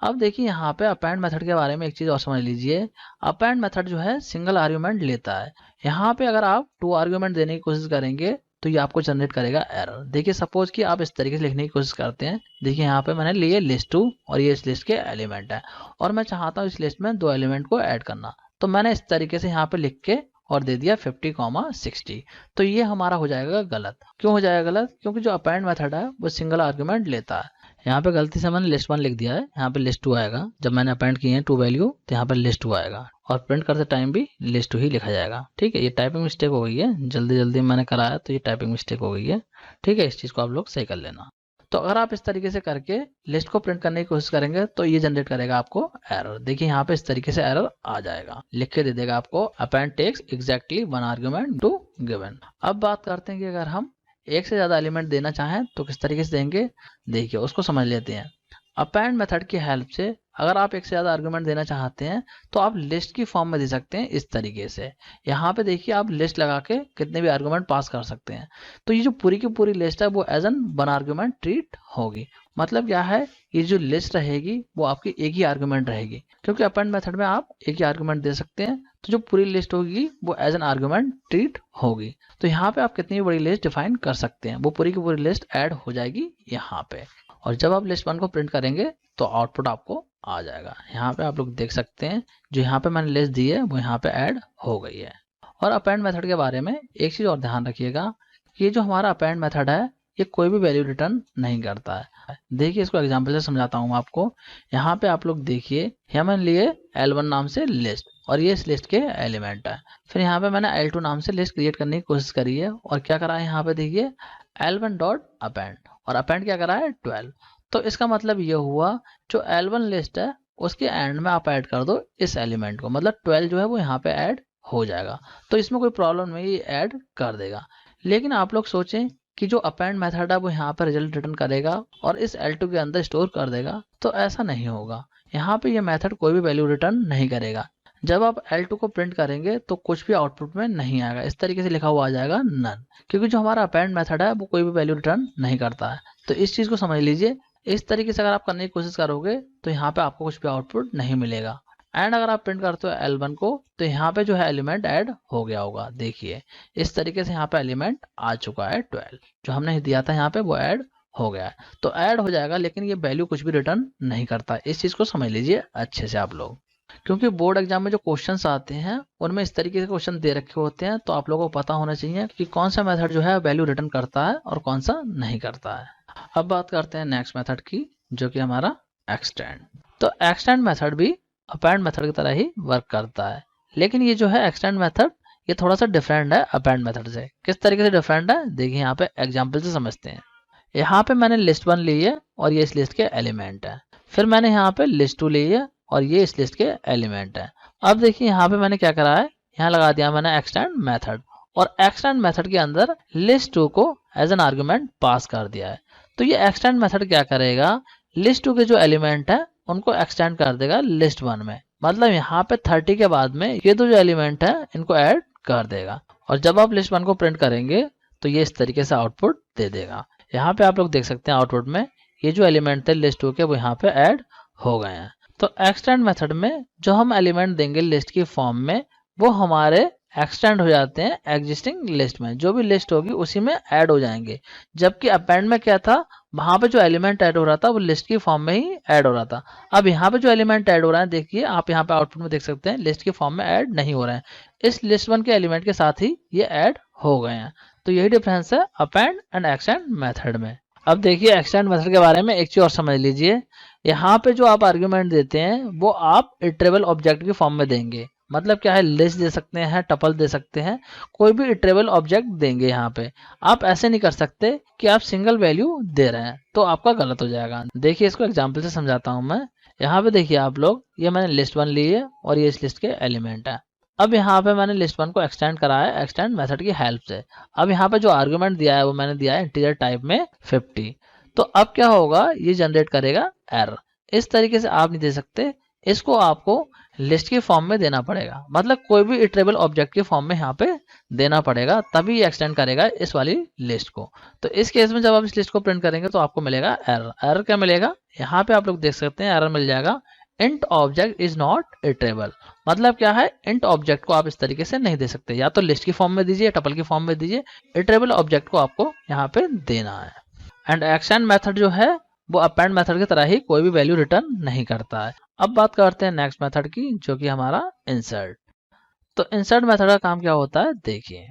अब देखिए यहाँ पे अपेंड मेथड के बारे में एक चीज और समझ लीजिए। अपेंड मेथड जो है सिंगल आर्गुमेंट लेता है। यहाँ पे अगर आप 2 आर्गुमेंट देने की कोशिश करेंगे तो ये आपको जनरेट करेगा एरर। देखिए सपोज कि आप इस तरीके से लिखने की कोशिश करते हैं। देखिए यहाँ पे मैंने लिए लिस्ट 2 और ये इस लिस्ट के एलिमेंट है और मैं चाहता हूँ इस लिस्ट में 2 एलिमेंट को ऐड करना। तो मैंने इस तरीके से यहाँ पे लिख के और दे दिया 50,60। तो ये हमारा हो जाएगा गलत। क्यों हो जाएगा गलत, क्योंकि जो अपेंड मेथड है वो सिंगल आर्गुमेंट लेता है। यहाँ पे गलती से मैंने लिस्ट 1 लिख दिया है, यहाँ पे लिस्ट 2 आएगा। जब मैंने अपेंड किए हैं 2 वैल्यू तो यहाँ पे लिस्ट 2 आएगा और प्रिंट करते टाइम भी लिस्ट 2 ही लिखा जाएगा। ठीक है, ये टाइपिंग मिस्टेक हो गई है, जल्दी जल्दी मैंने कराया तो ये टाइपिंग मिस्टेक हो गई है। ठीक है, इस चीज को आप लोग सही कर लेना। तो अगर आप इस तरीके से करके लिस्ट को प्रिंट करने की कोशिश करेंगे तो ये जनरेट करेगा आपको एरर। देखिए यहाँ पे इस तरीके से एरर आ जाएगा, लिख के दे देगा आपको append takes exactly 1 argument two given. अब बात करते हैं कि अगर हम एक से ज्यादा एलिमेंट देना चाहें तो किस तरीके से देंगे, देखिए उसको समझ लेते हैं। अपेंड मेथड की हेल्प से अगर आप एक से ज्यादा आर्गुमेंट देना चाहते हैं तो आप लिस्ट की फॉर्म में दे सकते हैं इस तरीके से। यहाँ पे देखिए आप लिस्ट लगा के कितने भी आर्गुमेंट पास कर सकते हैं। तो ये जो पूरी की पूरी लिस्ट है वो एज एन 1 आर्गुमेंट ट्रीट होगी। मतलब क्या है, ये जो लिस्ट रहेगी वो आपकी एक ही आर्गुमेंट रहेगी, क्योंकि अपेंड मेथड में आप एक ही आर्गुमेंट दे सकते हैं। तो जो पूरी लिस्ट होगी वो एज एन आर्गुमेंट ट्रीट होगी। तो यहाँ पे आप कितनी बड़ी लिस्ट डिफाइन कर सकते हैं, वो पूरी की पूरी लिस्ट ऐड हो जाएगी यहाँ पे। और जब आप लिस्ट 1 को प्रिंट करेंगे तो आउटपुट आपको आ जाएगा। यहाँ पे आप लोग देख सकते हैं जो यहाँ पे मैंने लिस्ट दी है वो यहाँ पे ऐड हो गई है। और अपेंड मेथड के बारे में एक चीज और ध्यान रखिएगा, ये जो हमारा अपेंड मेथड है ये कोई भी वैल्यू रिटर्न नहीं करता है। देखिए इसको एग्जांपल से समझाता हूँ आपको। यहाँ पे आप लोग देखिए, यहाँ मैंने लिए L1 नाम से लिस्ट और ये इस लिस्ट के एलिमेंट है। फिर यहाँ पे मैंने L2 नाम से लिस्ट क्रिएट करने की कोशिश करी है और क्या करा है, यहाँ पे देखिए L1 डॉट अपेंड और अपेंड क्या करा है 12। तो इसका मतलब ये हुआ जो L1 लिस्ट है उसके एंड में आप ऐड कर दो इस एलिमेंट को, मतलब 12 जो है वो यहाँ पे ऐड हो जाएगा। तो इसमें कोई प्रॉब्लम नहीं, ऐड कर देगा। लेकिन आप लोग सोचें कि जो अपेंड मेथड है वो यहाँ पर रिजल्ट रिटर्न करेगा और इस L2 के अंदर स्टोर कर देगा, तो ऐसा नहीं होगा। यहाँ पे ये मेथड कोई भी वैल्यू रिटर्न नहीं करेगा। जब आप L2 को प्रिंट करेंगे तो कुछ भी आउटपुट में नहीं आएगा, इस तरीके से लिखा हुआ आ जाएगा नन, क्योंकि जो हमारा अपेंड मेथड है वो कोई भी वैल्यू रिटर्न नहीं करता है। तो इस चीज को समझ लीजिए। इस तरीके से अगर आप करने की कोशिश करोगे तो यहाँ पे आपको कुछ भी आउटपुट नहीं मिलेगा। एंड अगर आप प्रिंट करते हो L1 को तो यहाँ पे जो है एलिमेंट ऐड हो गया होगा। देखिए इस तरीके से यहाँ पे एलिमेंट आ चुका है 12, जो हमने दिया था यहाँ पे वो ऐड हो गया है। तो ऐड हो जाएगा लेकिन ये वैल्यू कुछ भी रिटर्न नहीं करता। इस चीज को समझ लीजिए अच्छे से आप लोग, क्योंकि बोर्ड एग्जाम में जो क्वेश्चंस आते हैं उनमें इस तरीके से क्वेश्चन दे रखे होते हैं। तो आप लोगों को पता होना चाहिए कि कौन सा मेथड जो है वैल्यू रिटर्न करता है और कौन सा नहीं करता है। अब बात करते हैं नेक्स्ट मेथड की, जो कि हमारा एक्सटेंड। तो एक्सटेंड मेथड भी अपेंड मेथड की तरह ही वर्क करता है, लेकिन ये जो है एक्सटेंड मेथड ये थोड़ा सा डिफरेंट है अपेंड मेथड से। किस तरीके से डिफरेंट है, देखिए यहाँ पे एग्जाम्पल से समझते हैं। यहाँ पे मैंने लिस्ट 1 ली है और ये इस लिस्ट के एलिमेंट है। फिर मैंने यहाँ पे लिस्ट 2 ली है और ये इस लिस्ट के एलिमेंट है। अब देखिए यहाँ पे मैंने क्या करा है, यहाँ लगा दिया मैंने एक्सटेंड मेथड और एक्सटेंड मेथड के अंदर लिस्ट 2 को एज एन आर्गुमेंट पास कर दिया है। तो ये एक्सटेंड मेथड क्या करेगा, लिस्ट 2 के जो एलिमेंट है उनको एक्सटेंड कर देगा लिस्ट 1 में। मतलब यहाँ पे 30 के बाद में ये दो जो एलिमेंट है इनको ऐड कर देगा और जब आप लिस्ट 1 को प्रिंट करेंगे तो ये इस तरीके से आउटपुट दे देगा। यहाँ पे आप लोग देख सकते हैं आउटपुट में ये जो एलिमेंट थे लिस्ट 2 के वो यहाँ पे ऐड हो गए हैं। तो एक्सटेंड मेथड में जो हम एलिमेंट देंगे लिस्ट की फॉर्म में वो हमारे एक्सटेंड हो जाते हैं एग्जिस्टिंग लिस्ट में, जो भी लिस्ट होगी उसी में ऐड हो जाएंगे। जबकि अपेंड में क्या था, वहां पे जो एलिमेंट ऐड हो रहा था वो लिस्ट की फॉर्म में ही ऐड हो रहा था। अब यहाँ पे जो एलिमेंट ऐड हो रहा है देखिए आप यहाँ पे आउटपुट में देख सकते हैं लिस्ट की फॉर्म में ऐड नहीं हो रहे हैं, इस लिस्ट 1 के एलिमेंट के साथ ही ये ऐड हो गए हैं। तो यही डिफरेंस है अपेंड एंड एक्सटेंड मेथड में। अब देखिए एक्सटेंड मेथड के बारे में एक चीज और समझ लीजिए, यहाँ पे जो आप आर्ग्यूमेंट देते हैं वो आप इटरेबल ऑब्जेक्ट की फॉर्म में देंगे। मतलब क्या है, लिस्ट दे सकते हैं, टपल दे सकते हैं, कोई भी इटरेबल ऑब्जेक्ट देंगे। यहाँ पे आप ऐसे नहीं कर सकते कि आप सिंगल वैल्यू दे रहे हैं, तो आपका गलत हो जाएगा। देखिए इसको एग्जाम्पल से समझाता हूँ मैं। यहाँ पे देखिए आप लोग, ये मैंने लिस्ट 1 ली है और ये इस लिस्ट के एलिमेंट है। अब यहाँ पे मैंने लिस्ट 1 को एक्सटेंड करा है एक्सटेंड मेथड की हेल्प से। अब यहाँ पे जो आर्गुमेंट दिया है वो मैंने दिया है इंटीजर टाइप में 50। तो अब क्या होगा, ये जनरेट करेगा एरर। इस तरीके से आप नहीं दे सकते, इसको आपको लिस्ट की फॉर्म में देना पड़ेगा। मतलब कोई भी इटरेबल ऑब्जेक्ट की फॉर्म में यहाँ पे देना पड़ेगा, तभी ये एक्सटेंड करेगा इस वाली लिस्ट को। तो इस केस में जब आप इस लिस्ट को प्रिंट करेंगे तो आपको मिलेगा एरर। एरर क्या मिलेगा, यहाँ पे आप लोग देख सकते हैं एरर मिल जाएगा int object is not iterable. मतलब क्या है, इंट ऑब्जेक्ट को आप इस तरीके से नहीं दे सकते, या तो लिस्ट की फॉर्म में दीजिए, टपल की फॉर्म में दीजिए, इटरेबल ऑब्जेक्ट को आपको यहाँ पे देना है। एंड एक्सटेंड मेथड जो है वो अपेंड मेथड की तरह ही कोई भी वैल्यू रिटर्न नहीं करता है। अब बात करते हैं नेक्स्ट मेथड की, जो कि हमारा इंसर्ट। तो इंसर्ट मेथड का काम क्या होता है, देखिए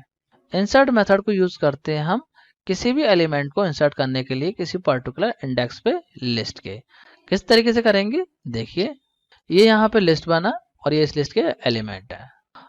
इंसर्ट मेथड को यूज करते हैं हम किसी भी एलिमेंट को इंसर्ट करने के लिए किसी पर्टिकुलर इंडेक्स पे लिस्ट के। किस तरीके से करेंगे, देखिए ये यहाँ पे लिस्ट बना और ये इस लिस्ट के एलिमेंट है।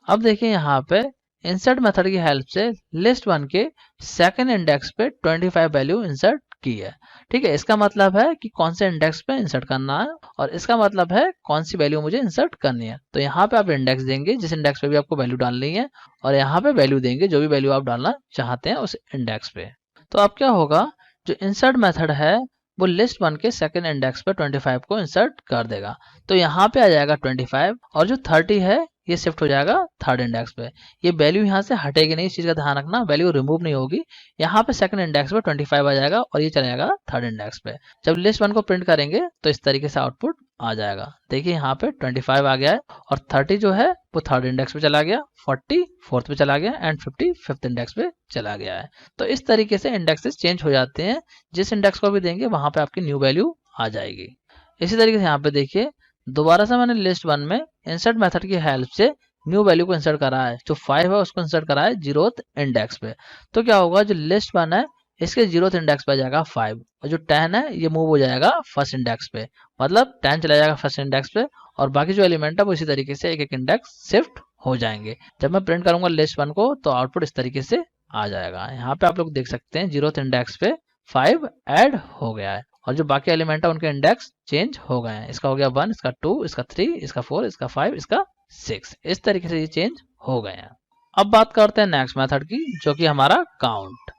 अब देखिए यहाँ पे इंसर्ट मेथड की हेल्प से लिस्ट 1 के सेकंड इंडेक्स पे 25 वैल्यू इंसर्ट की है। ठीक है, इसका मतलब है कि कौन से इंडेक्स पे इंसर्ट करना है और इसका मतलब है कौन सी वैल्यू मुझे इंसर्ट करनी है। तो यहाँ पे आप इंडेक्स देंगे जिस इंडेक्स पे भी आपको वैल्यू डालनी है और यहाँ पे वैल्यू देंगे जो भी वैल्यू आप डालना चाहते हैं उस इंडेक्स पे। तो अब क्या होगा, जो इंसर्ट मेथड है वो लिस्ट 1 के सेकंड इंडेक्स पे 25 को इंसर्ट कर देगा। तो यहाँ पे आ जाएगा 25 और जो 30 है ये शिफ्ट हो जाएगा थर्ड इंडेक्स पे। ये वैल्यू यहाँ से हटेगी नहीं, इस चीज का ध्यान रखना, वैल्यू रिमूव नहीं होगी। यहाँ पे सेकंड इंडेक्स पे 25 आ जाएगा और ये चला जाएगा थर्ड इंडेक्स पे। जब लिस्ट 1 को प्रिंट करेंगे तो इस तरीके से आउटपुट आ जाएगा। देखिए यहाँ पे 25 आ गया है और 30 जो है वो थर्ड इंडेक्स पे चला गया, 40 फोर्थ पे चला गया एंड 50 फिफ्थ इंडेक्स पे चला गया है। तो इस तरीके से इंडेक्सेस चेंज हो जाते हैं, जिस इंडेक्स को भी देंगे वहां पे आपकी न्यू वैल्यू आ जाएगी। इसी तरीके से यहाँ पे देखिए दोबारा से मैंने लिस्ट 1 में इंसर्ट मेथड की हेल्प से न्यू वैल्यू को इंसर्ट करा है, जो 5 है उसको इंसर्ट करा है 0th इंडेक्स पे। तो क्या होगा, जो लिस्ट 1 है इसके 0th इंडेक्स पे आ जाएगा 5 और जो 10 है ये मूव हो जाएगा फर्स्ट इंडेक्स पे। मतलब 10 चला जाएगा फर्स्ट इंडेक्स पे और बाकी जो एलिमेंट है वो इसी तरीके से एक एक इंडेक्स शिफ्ट हो जाएंगे। जब मैं प्रिंट करूंगा लिस्ट 1 को तो आउटपुट इस तरीके से आ जाएगा। यहाँ पे आप लोग देख सकते हैं 0th इंडेक्स पे 5 ऐड हो गया है और जो बाकी एलिमेंट है उनके इंडेक्स चेंज हो गए हैं। इसका हो गया 1, इसका 2, इसका 3, इसका 4, इसका 5, इसका 6। इस तरीके से ये चेंज हो गए हैं। अब बात करते हैं नेक्स्ट मेथड की, जो कि हमारा काउंट।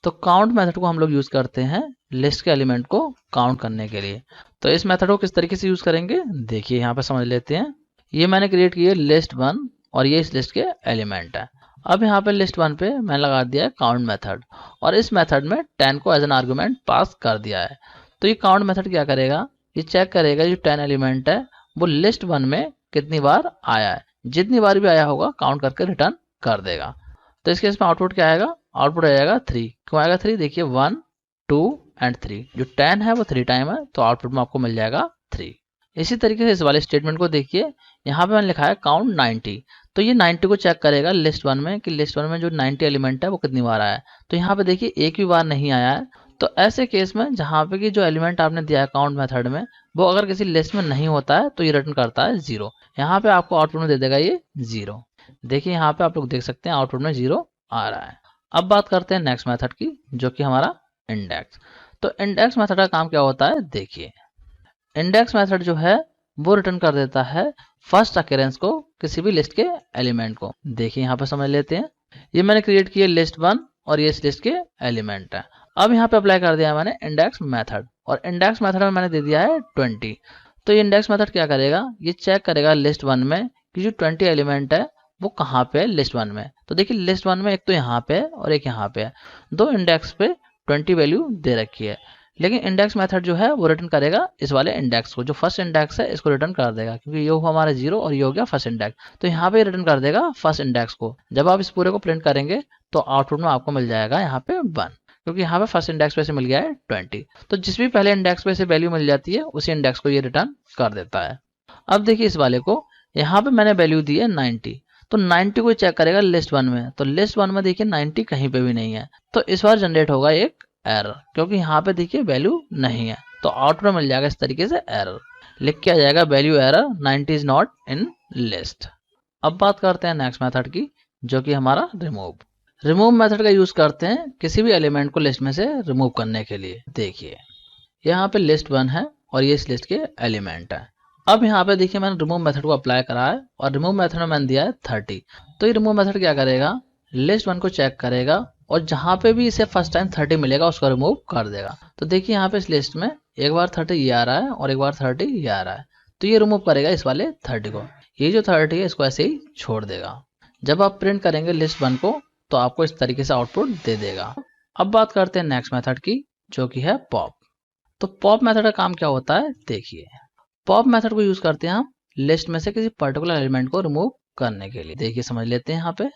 तो काउंट मेथड को हम लोग यूज करते हैं लिस्ट के एलिमेंट को काउंट करने के लिए। तो इस मेथड को किस तरीके से यूज करेंगे, देखिए यहाँ पे समझ लेते हैं। ये मैंने क्रिएट की है लिस्ट 1 और ये इस लिस्ट के एलिमेंट है। अब यहाँ पे लिस्ट 1 पे मैंने लगा दिया है काउंट मेथड और इस मेथड में 10 को एज एन आर्गुमेंट पास कर दिया है। तो ये काउंट मेथड क्या करेगा, ये चेक करेगा जो 10 एलिमेंट है वो लिस्ट 1 में कितनी बार आया है, जितनी बार भी आया होगा काउंट करके रिटर्न कर देगा। तो इस केस में आउटपुट क्या आएगा, आउटपुट आएगा 3। क्यों आएगा 3, देखिए 1, 2 एंड 3। जो 10 है वो 3 टाइम है तो आउटपुट में आपको मिल जाएगा 3। इसी तरीके से इस वाले स्टेटमेंट को देखिए, यहाँ पे मैंने लिखा है काउंट 90। तो ये 90 को चेक करेगा लिस्ट 1 में कि लिस्ट 1 में जो 90 एलिमेंट है वो कितनी बार आया है। तो यहाँ पे देखिए एक भी बार नहीं आया है। तो ऐसे केस में जहाँ पे कि जो एलिमेंट आपने दिया है काउंट मेथड में वो अगर किसी लिस्ट में नहीं होता है तो ये रिटर्न करता है 0। यहाँ पे आपको आउटपुट में दे देगा ये 0। देखिए यहाँ पे आप लोग देख सकते हैं आउटपुट में 0 आ रहा है। अब बात करते हैं नेक्स्ट मेथड की, जो कि हमारा इंडेक्स। तो इंडेक्स मेथड का काम क्या होता है, देखिए इंडेक्स मेथड जो है वो रिटर्न कर देता है फर्स्ट अकेरेंस को किसी भी लिस्ट के एलिमेंट को। देखिए यहाँ पे समझ लेते हैं, ये मैंने क्रिएट किया लिस्ट 1 और ये इस लिस्ट के एलिमेंट है। अब यहाँ पे अप्लाई कर दिया मैंने इंडेक्स मेथड और इंडेक्स मेथड में मैंने दे दिया है 20। तो ये इंडेक्स मेथड क्या करेगा, ये चेक करेगा लिस्ट 1 में कि जो 20 एलिमेंट है वो कहाँ पे है लिस्ट 1 में। तो देखिए लिस्ट 1 में एक तो यहाँ पे है और एक यहाँ पे है, दो इंडेक्स पे 20 वैल्यू दे रखी है। लेकिन इंडेक्स मेथड जो है वो रिटर्न करेगा इस वाले इंडेक्स को, जो फर्स्ट इंडेक्स है इसको रिटर्न कर देगा, क्योंकि ये हुआ हमारा 0 और ये हो गया फर्स्ट इंडेक्स। तो यहाँ पे रिटर्न कर देगा फर्स्ट इंडेक्स को। जब आप इस पूरे को प्रिंट करेंगे तो आउटपुट में आपको मिल जाएगा यहाँ पे 1, क्योंकि यहाँ पे फर्स्ट इंडेक्स पे से मिल गया है 20। तो जिस भी पहले इंडेक्स पे से वैल्यू मिल जाती है उसी इंडेक्स को ये रिटर्न कर देता है। अब देखिए इस वाले को, यहाँ पे मैंने वैल्यू दी है 90, तो 90 को चेक करेगा लिस्ट 1 में। तो लिस्ट 1 में देखिए 90 कहीं पे भी नहीं है, तो इस बार जनरेट होगा एक एरर, क्योंकि यहाँ पे देखिए वैल्यू नहीं है। तो आउटपुट में मिल जाएगा इस तरीके से एरर, लिख के आ जाएगा value error 90 is not in list. अब बात करते हैं नेक्स्ट मेथड की, जो कि हमारा रिमूव मेथड का यूज करते हैं किसी भी एलिमेंट को लिस्ट में से रिमूव करने के लिए। देखिए यहाँ पे लिस्ट 1 है और ये इस लिस्ट के एलिमेंट है। अब यहाँ पे देखिए मैंने रिमूव मेथड को अप्लाई करा है और रिमूव मेथड में मैंने दिया है 30। तो ये रिमूव मेथड क्या करेगा, लिस्ट 1 को चेक करेगा और जहां पे भी इसे फर्स्ट टाइम 30 मिलेगा उसको रिमूव कर देगा। तो देखिए यहाँ पे इस लिस्ट में एक बार 30 ये आ रहा है और एक बार 30 ये आ रहा है, तो ये रिमूव करेगा इस वाले 30 को। ये जो 30 है इसको ऐसे ही छोड़ देगा। जब आप प्रिंट करेंगे लिस्ट 1 को तो आपको इस तरीके से आउटपुट दे देगा। अब बात करते हैं नेक्स्ट मेथड की, जो कि है पॉप। तो पॉप मेथड का काम क्या होता है, देखिए पॉप मेथड को यूज करते हैं हम लिस्ट में से किसी पर्टिकुलर एलिमेंट को रिमूव करने के लिए। देखिए समझ लेते हैं, यहाँ पे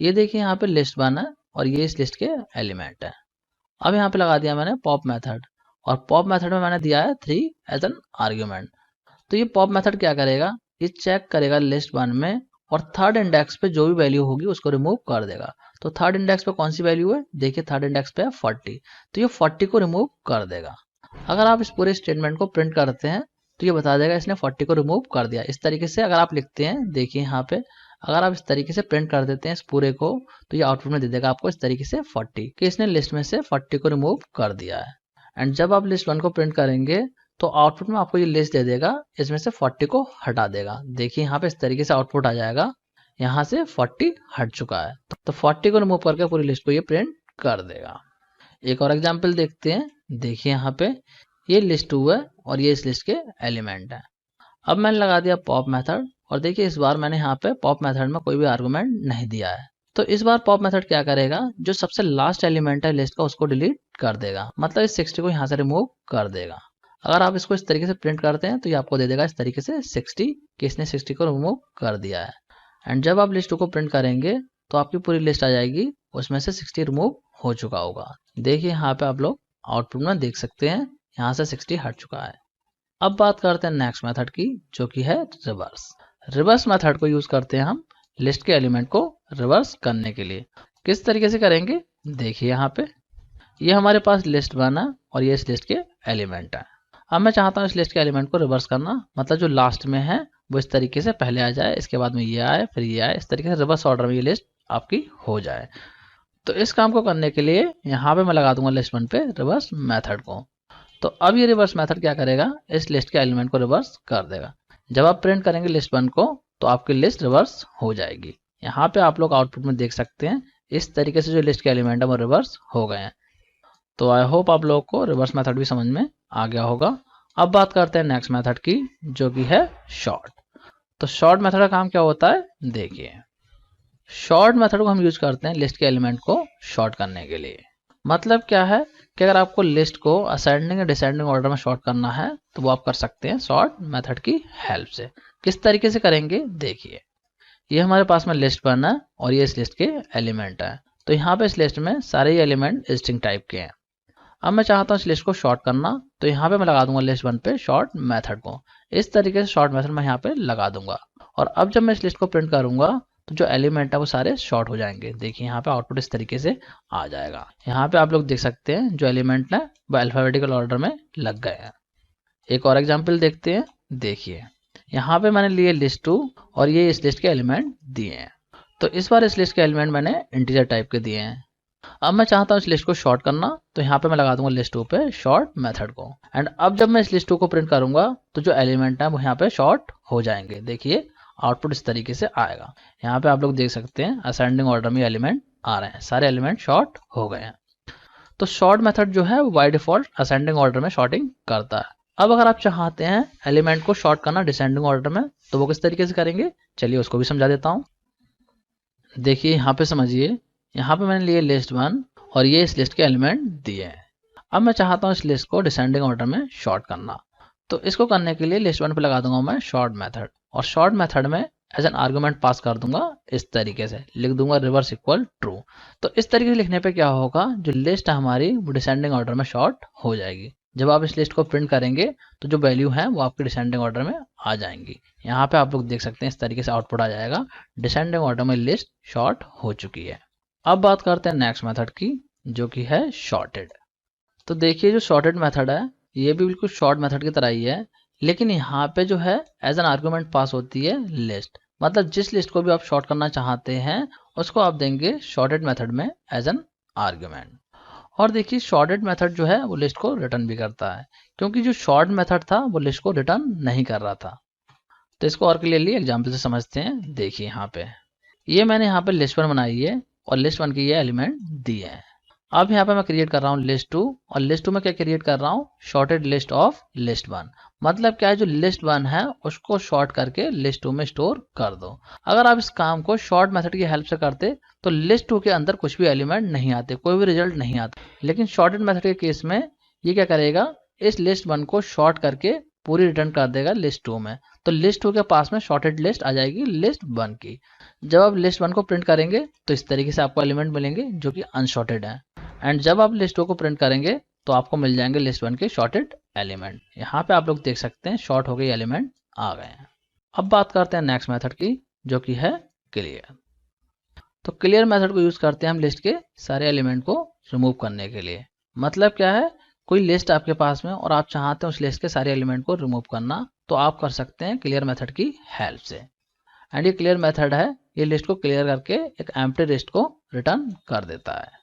ये देखिए यहाँ पे लिस्ट 1 है और ये इस लिस्ट के एलिमेंट है। अब यहाँ पे लगा दिया मैंने पॉप मेथड और पॉप मेथड में मैंने दिया है 3 एज एन आर्ग्यूमेंट। तो ये पॉप मेथड क्या करेगा, ये चेक करेगा लिस्ट 1 में और थर्ड इंडेक्स पे जो भी वैल्यू होगी उसको रिमूव कर देगा। तो थर्ड इंडेक्स पे कौन सी वैल्यू है, देखिए थर्ड इंडेक्स पे है 40, तो ये 40 को रिमूव कर देगा। अगर आप इस पूरे स्टेटमेंट को प्रिंट करते हैं तो ये बता देगा इसने 40 को रिमूव कर दिया। इस तरीके से अगर आप लिखते हैं, देखिए यहाँ पे अगर आप इस तरीके से प्रिंट कर देते हैं इस पूरे को, तो ये आउटपुट में दे देगा आपको इस तरीके से 40 कि इसने लिस्ट में से 40 को रिमूव कर दिया है। एंड जब आप लिस्ट 1 को प्रिंट करेंगे तो आउटपुट में आपको ये लिस्ट दे देगा, इसमें से 40 को हटा देगा। देखिए यहाँ पे इस तरीके से आउटपुट आ जाएगा, यहाँ से 40 हट चुका है, तो 40 को रिमूव करके पूरी लिस्ट को ये प्रिंट कर देगा। एक और एग्जाम्पल देखते हैं। देखिए यहाँ पे ये लिस्ट 2 है और ये इस लिस्ट के एलिमेंट है। अब मैंने लगा दिया पॉप मेथड और देखिए इस बार मैंने यहाँ पे पॉप मेथड में कोई भी आर्गुमेंट नहीं दिया है। तो इस बार पॉप मेथड क्या करेगा, जो सबसे लास्ट एलिमेंट है लिस्ट का उसको डिलीट कर देगा, मतलब इस 60 को यहाँ से रिमूव कर देगा। अगर आप इसको इस तरीके से प्रिंट करते हैं तो ये आपको दे देगा इस तरीके से 60 कि इसने 60 को रिमूव कर दिया है। एंड जब आप लिस्ट 2 को प्रिंट करेंगे तो आपकी पूरी लिस्ट आ जाएगी, उसमें से 60 रिमूव हो चुका होगा। देखिए यहाँ पे आप लोग आउटपुट में देख सकते हैं यहाँ से 60 हट चुका है। अब बात करते हैं नेक्स्ट मेथड की, जो कि है रिवर्स मेथड को यूज करते हैं हम लिस्ट के एलिमेंट को रिवर्स करने के लिए। किस तरीके से करेंगे, देखिए यहाँ पे ये हमारे पास लिस्ट 1 है और ये इस लिस्ट के एलिमेंट है। अब मैं चाहता हूँ इस लिस्ट के एलिमेंट को रिवर्स करना, मतलब जो लास्ट में है वो इस तरीके से पहले आ जाए, इसके बाद में ये आए, फिर ये आए, इस तरीके से रिवर्स ऑर्डर में ये लिस्ट आपकी हो जाए। तो इस काम को करने के लिए यहाँ पे मैं लगा दूंगा लिस्ट 1 पे रिवर्स मेथड को। तो अब ये रिवर्स मेथड क्या करेगा, इस लिस्ट के एलिमेंट को रिवर्स कर देगा। जब आप प्रिंट करेंगे लिस्ट 1 को तो आपकी लिस्ट रिवर्स हो जाएगी। यहाँ पे आप लोग आउटपुट में देख सकते हैं इस तरीके से जो लिस्ट के एलिमेंट है वो रिवर्स हो गए हैं। तो आई होप आप लोगों को रिवर्स मेथड भी समझ में आ गया होगा। अब बात करते हैं नेक्स्ट मेथड की, जो कि है शॉर्ट। तो शॉर्ट मेथड का काम क्या होता है, देखिए शॉर्ट मेथड को हम यूज करते हैं लिस्ट के एलिमेंट को शॉर्ट करने के लिए। मतलब क्या है कि अगर आपको लिस्ट को असेंडिंग या डिसेंडिंग ऑर्डर में शॉर्ट करना है तो वो आप कर सकते हैं शॉर्ट मेथड की हेल्प से। किस तरीके से करेंगे, देखिए ये हमारे पास में लिस्ट 1 है और ये इस लिस्ट के एलिमेंट है। तो यहाँ पे इस लिस्ट में सारे एलिमेंट स्ट्रिंग टाइप के हैं। अब मैं चाहता हूँ इस लिस्ट को शॉर्ट करना, तो यहाँ पे मैं लगा दूंगा लिस्ट 1 पे शॉर्ट मेथड को। इस तरीके से शॉर्ट मेथड मैं यहाँ पे लगा दूंगा और अब जब मैं इस लिस्ट को प्रिंट करूंगा तो जो एलिमेंट है वो सारे शॉर्ट हो जाएंगे। देखिए यहाँ पे आउटपुट इस तरीके से आ जाएगा। यहाँ पे आप लोग देख सकते हैं जो एलिमेंट है वो अल्फाबेटिकल ऑर्डर में लग गए हैं। एक और एग्जांपल देखते हैं। देखिए यहाँ पे मैंने लिए लिस्ट 2 और ये इस लिस्ट के एलिमेंट दिए हैं। तो इस बार इस लिस्ट के एलिमेंट मैंने इंटीजर टाइप के दिए हैं। अब मैं चाहता हूँ इस लिस्ट को शॉर्ट करना, तो यहाँ पे मैं लगा दूंगा लिस्ट 2 पे शॉर्ट मेथड को। एंड अब जब मैं इस लिस्ट 2 को प्रिंट करूंगा तो जो एलिमेंट है वो यहाँ पे शॉर्ट हो जाएंगे। देखिए आउटपुट इस तरीके से आएगा। यहाँ पे आप लोग देख सकते हैं असेंडिंग ऑर्डर में एलिमेंट आ रहे हैं, सारे एलिमेंट शॉर्ट हो गए हैं। तो शॉर्ट मेथड जो है वो बाय डिफॉल्ट असेंडिंग ऑर्डर में शॉर्टिंग करता है। अब अगर आप चाहते हैं एलिमेंट को शॉर्ट करना डिसेंडिंग ऑर्डर में, तो वो किस तरीके से करेंगे, चलिए उसको भी समझा देता हूँ। देखिए यहाँ पे समझिए, यहाँ पे मैंने लिए लिस्ट 1 और ये इस लिस्ट के एलिमेंट दिए हैं। अब मैं चाहता हूँ इस लिस्ट को डिसेंडिंग ऑर्डर में शॉर्ट करना, तो इसको करने के लिए लिस्ट 1 पे लगा दूंगा मैं शॉर्ट मेथड, और शॉर्ट मेथड में एज एन आर्गुमेंट पास कर दूंगा इस तरीके से, लिख दूंगा रिवर्स इक्वल ट्रू। तो इस तरीके से लिखने पे क्या होगा, जो लिस्ट है हमारी वो डिसेंडिंग ऑर्डर में शॉर्ट हो जाएगी। जब आप इस लिस्ट को प्रिंट करेंगे तो जो वैल्यू है वो आपके डिसेंडिंग ऑर्डर में आ जाएंगी। यहाँ पे आप लोग देख सकते हैं इस तरीके से आउटपुट आ जाएगा, डिसेंडिंग ऑर्डर में लिस्ट शॉर्ट हो चुकी है। अब बात करते हैं नेक्स्ट मेथड की, जो कि है शॉर्टेड। तो देखिए जो शॉर्टेड मेथड है ये भी बिल्कुल शॉर्ट मेथड की तरह ही है, लेकिन यहाँ पे जो है एज एन आर्गुमेंट पास होती है लिस्ट। मतलब जिस लिस्ट को भी आप शॉर्ट करना चाहते हैं उसको आप देंगे शॉर्टेड मेथड में एज एन आर्गुमेंट। और देखिए शॉर्टेड मेथड जो है वो लिस्ट को रिटर्न भी करता है, क्योंकि जो शॉर्ट मेथड था वो लिस्ट को रिटर्न नहीं कर रहा था। तो इसको और क्लियरली एग्जाम्पल से समझते हैं। देखिए यहाँ पे ये मैंने यहाँ पे लिस्ट 1 बनाई है और लिस्ट 1 के ये एलिमेंट दिए हैं। अब यहाँ पे मैं क्रिएट कर रहा हूँ लिस्ट 2, और लिस्ट 2 में क्या क्रिएट कर रहा हूँ, शॉर्टेड लिस्ट ऑफ लिस्ट 1। मतलब क्या है, जो लिस्ट 1 है उसको शॉर्ट करके लिस्ट 2 में स्टोर कर दो। अगर आप इस काम को शॉर्ट मेथड की हेल्प से करते तो लिस्ट 2 के अंदर कुछ भी एलिमेंट नहीं आते, कोई भी रिजल्ट नहीं आता। लेकिन शॉर्टेड मेथड के केस में ये क्या करेगा, इस लिस्ट 1 को शॉर्ट करके पूरी रिटर्न कर देगा लिस्ट 2 में। तो लिस्ट 2 के पास में शॉर्टेड लिस्ट आ जाएगी लिस्ट 1 की। जब आप लिस्ट 1 को प्रिंट करेंगे तो इस तरीके से आपको एलिमेंट मिलेंगे जो कि अनशॉर्टेड है। एंड जब आप लिस्ट 2 को प्रिंट करेंगे तो आपको मिल जाएंगे लिस्ट 1 के शॉर्टेड एलिमेंट। यहाँ पे आप लोग देख सकते हैं शॉर्ट हो गए एलिमेंट आ गए हैं। अब बात करते हैं नेक्स्ट मेथड की, जो कि है क्लियर। तो क्लियर मेथड को यूज करते हैं हम लिस्ट के सारे एलिमेंट को रिमूव करने के लिए। मतलब क्या है, कोई लिस्ट आपके पास में और आप चाहते हैं उस लिस्ट के सारे एलिमेंट को रिमूव करना, तो आप कर सकते हैं क्लियर मेथड की हेल्प से। एंड ये क्लियर मेथड है, ये लिस्ट को क्लियर करके एक एम्प्टी लिस्ट को रिटर्न कर देता है।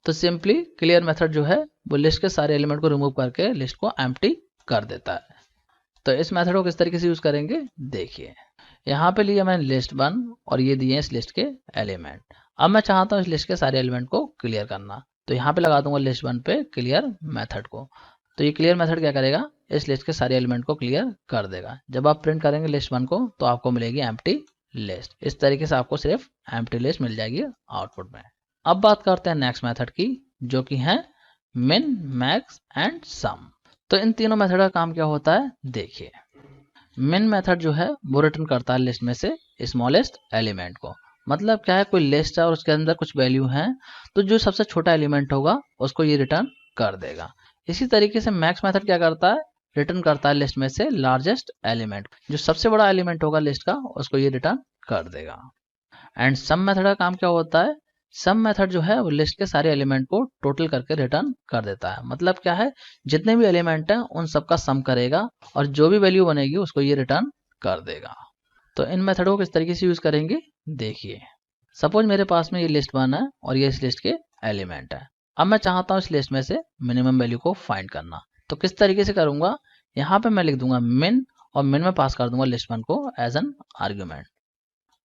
तो सिंपली क्लियर मेथड जो है वो लिस्ट के सारे एलिमेंट को रिमूव करके लिस्ट को एम्प्टी कर देता है। तो इस मेथड को किस तरीके से यूज करेंगे, देखिए यहाँ पे लिया मैंने लिस्ट 1 और ये दिए इस लिस्ट के एलिमेंट। अब मैं चाहता हूँ इस लिस्ट के सारे एलिमेंट को क्लियर करना, तो यहाँ पे लगा दूंगा लिस्ट 1 पे क्लियर मेथड को। तो ये क्लियर मेथड क्या करेगा, इस लिस्ट के सारे एलिमेंट को क्लियर कर देगा। जब आप प्रिंट करेंगे लिस्ट 1 को तो आपको मिलेगी एम्प्टी लिस्ट। इस तरीके से आपको सिर्फ एम्प्टी लिस्ट मिल जाएगी आउटपुट में। अब बात करते हैं नेक्स्ट मेथड की, जो कि है मिन, मैक्स एंड सम। तो इन तीनों मेथड का काम क्या होता है, देखिए मिन मेथड जो है वो रिटर्न करता है लिस्ट में से स्मॉलेस्ट एलिमेंट को। मतलब क्या है, कोई लिस्ट है और उसके अंदर कुछ वैल्यू है, तो जो सबसे छोटा एलिमेंट होगा उसको ये रिटर्न कर देगा। इसी तरीके से मैक्स मेथड क्या करता है, रिटर्न करता है लिस्ट में से लार्जेस्ट एलिमेंट, जो सबसे बड़ा एलिमेंट होगा लिस्ट का उसको ये रिटर्न कर देगा। एंड सम मेथड का काम क्या होता है, सम मेथड जो है वो लिस्ट के सारे एलिमेंट को टोटल करके रिटर्न कर देता है। मतलब क्या है, जितने भी एलिमेंट हैं उन सबका सम करेगा और जो भी वैल्यू बनेगी उसको ये रिटर्न कर देगा। तो इन मेथड को किस तरीके से यूज करेंगे, देखिए सपोज मेरे पास में ये लिस्ट 1 है और ये इस लिस्ट के एलिमेंट है। अब मैं चाहता हूँ इस लिस्ट में से मिनिमम वैल्यू को फाइंड करना, तो किस तरीके से करूंगा, यहाँ पे मैं लिख दूंगा मिन और मिन में पास कर दूंगा लिस्ट 1 को एज एन आर्ग्यूमेंट।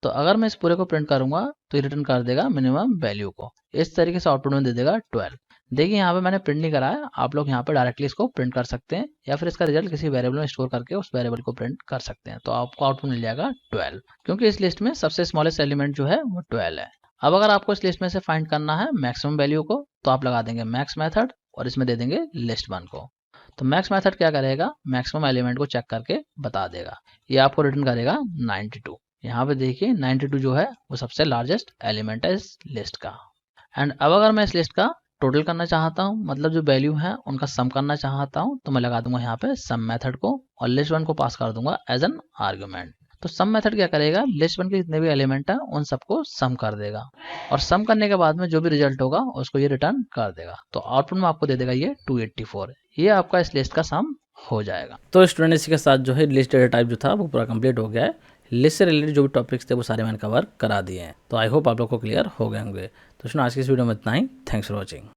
तो अगर मैं इस पूरे को प्रिंट करूंगा तो ये रिटर्न कर देगा मिनिमम वैल्यू को। इस तरीके से आउटपुट में दे देगा 12। देखिए यहाँ पे मैंने प्रिंट नहीं करा है, आप लोग यहाँ पे डायरेक्टली इसको प्रिंट कर सकते हैं या फिर इसका रिजल्ट किसी वेरिएबल में स्टोर करके उस वेरिएबल को प्रिंट कर सकते हैं। तो आपको आउटपुट मिल जाएगा 12, क्योंकि इस लिस्ट में सबसे स्मॉलेस्ट एलिमेंट जो है वो 12 है। अब अगर आपको इस लिस्ट में से फाइंड करना है मैक्सिमम वैल्यू को, तो आप लगा देंगे मैक्स मेथड और इसमें दे देंगे लिस्ट 1 को। तो मैक्स मेथड क्या करेगा, मैक्सिमम एलिमेंट को चेक करके बता देगा। ये आपको रिटर्न करेगा 92। यहाँ पे देखिए 92 जो है वो सबसे लार्जेस्ट एलिमेंट है इस लिस्ट का। एंड अब अगर मैं इस लिस्ट का टोटल करना चाहता हूँ, मतलब जो वैल्यू है उनका सम करना चाहता हूँ, तो मैं लगा दूंगा यहाँ पे सम मेथड को और लिस्ट 1 को पास कर दूंगा एज एन आर्गुमेंट। तो सम मेथड क्या करेगा, लिस्ट 1 के जितने भी एलिमेंट है उन सबको सम कर देगा और सम करने के बाद में जो भी रिजल्ट होगा उसको ये रिटर्न कर देगा। तो आउटपुट में आपको दे देगा ये 284। ये आपका इस लिस्ट का सम हो जाएगा। तो स्टूडेंट इसी के साथ जो है लिस्ट डेटा टाइप जो था वो पूरा कंप्लीट हो गया है। लिस्ट से रिलेटेड जो भी टॉपिक्स थे वो सारे मैंने कवर करा दिए हैं। तो आई होप आप लोग को क्लियर हो गए होंगे। तो सुनो आज की इस वीडियो में इतना ही। Thanks for watching.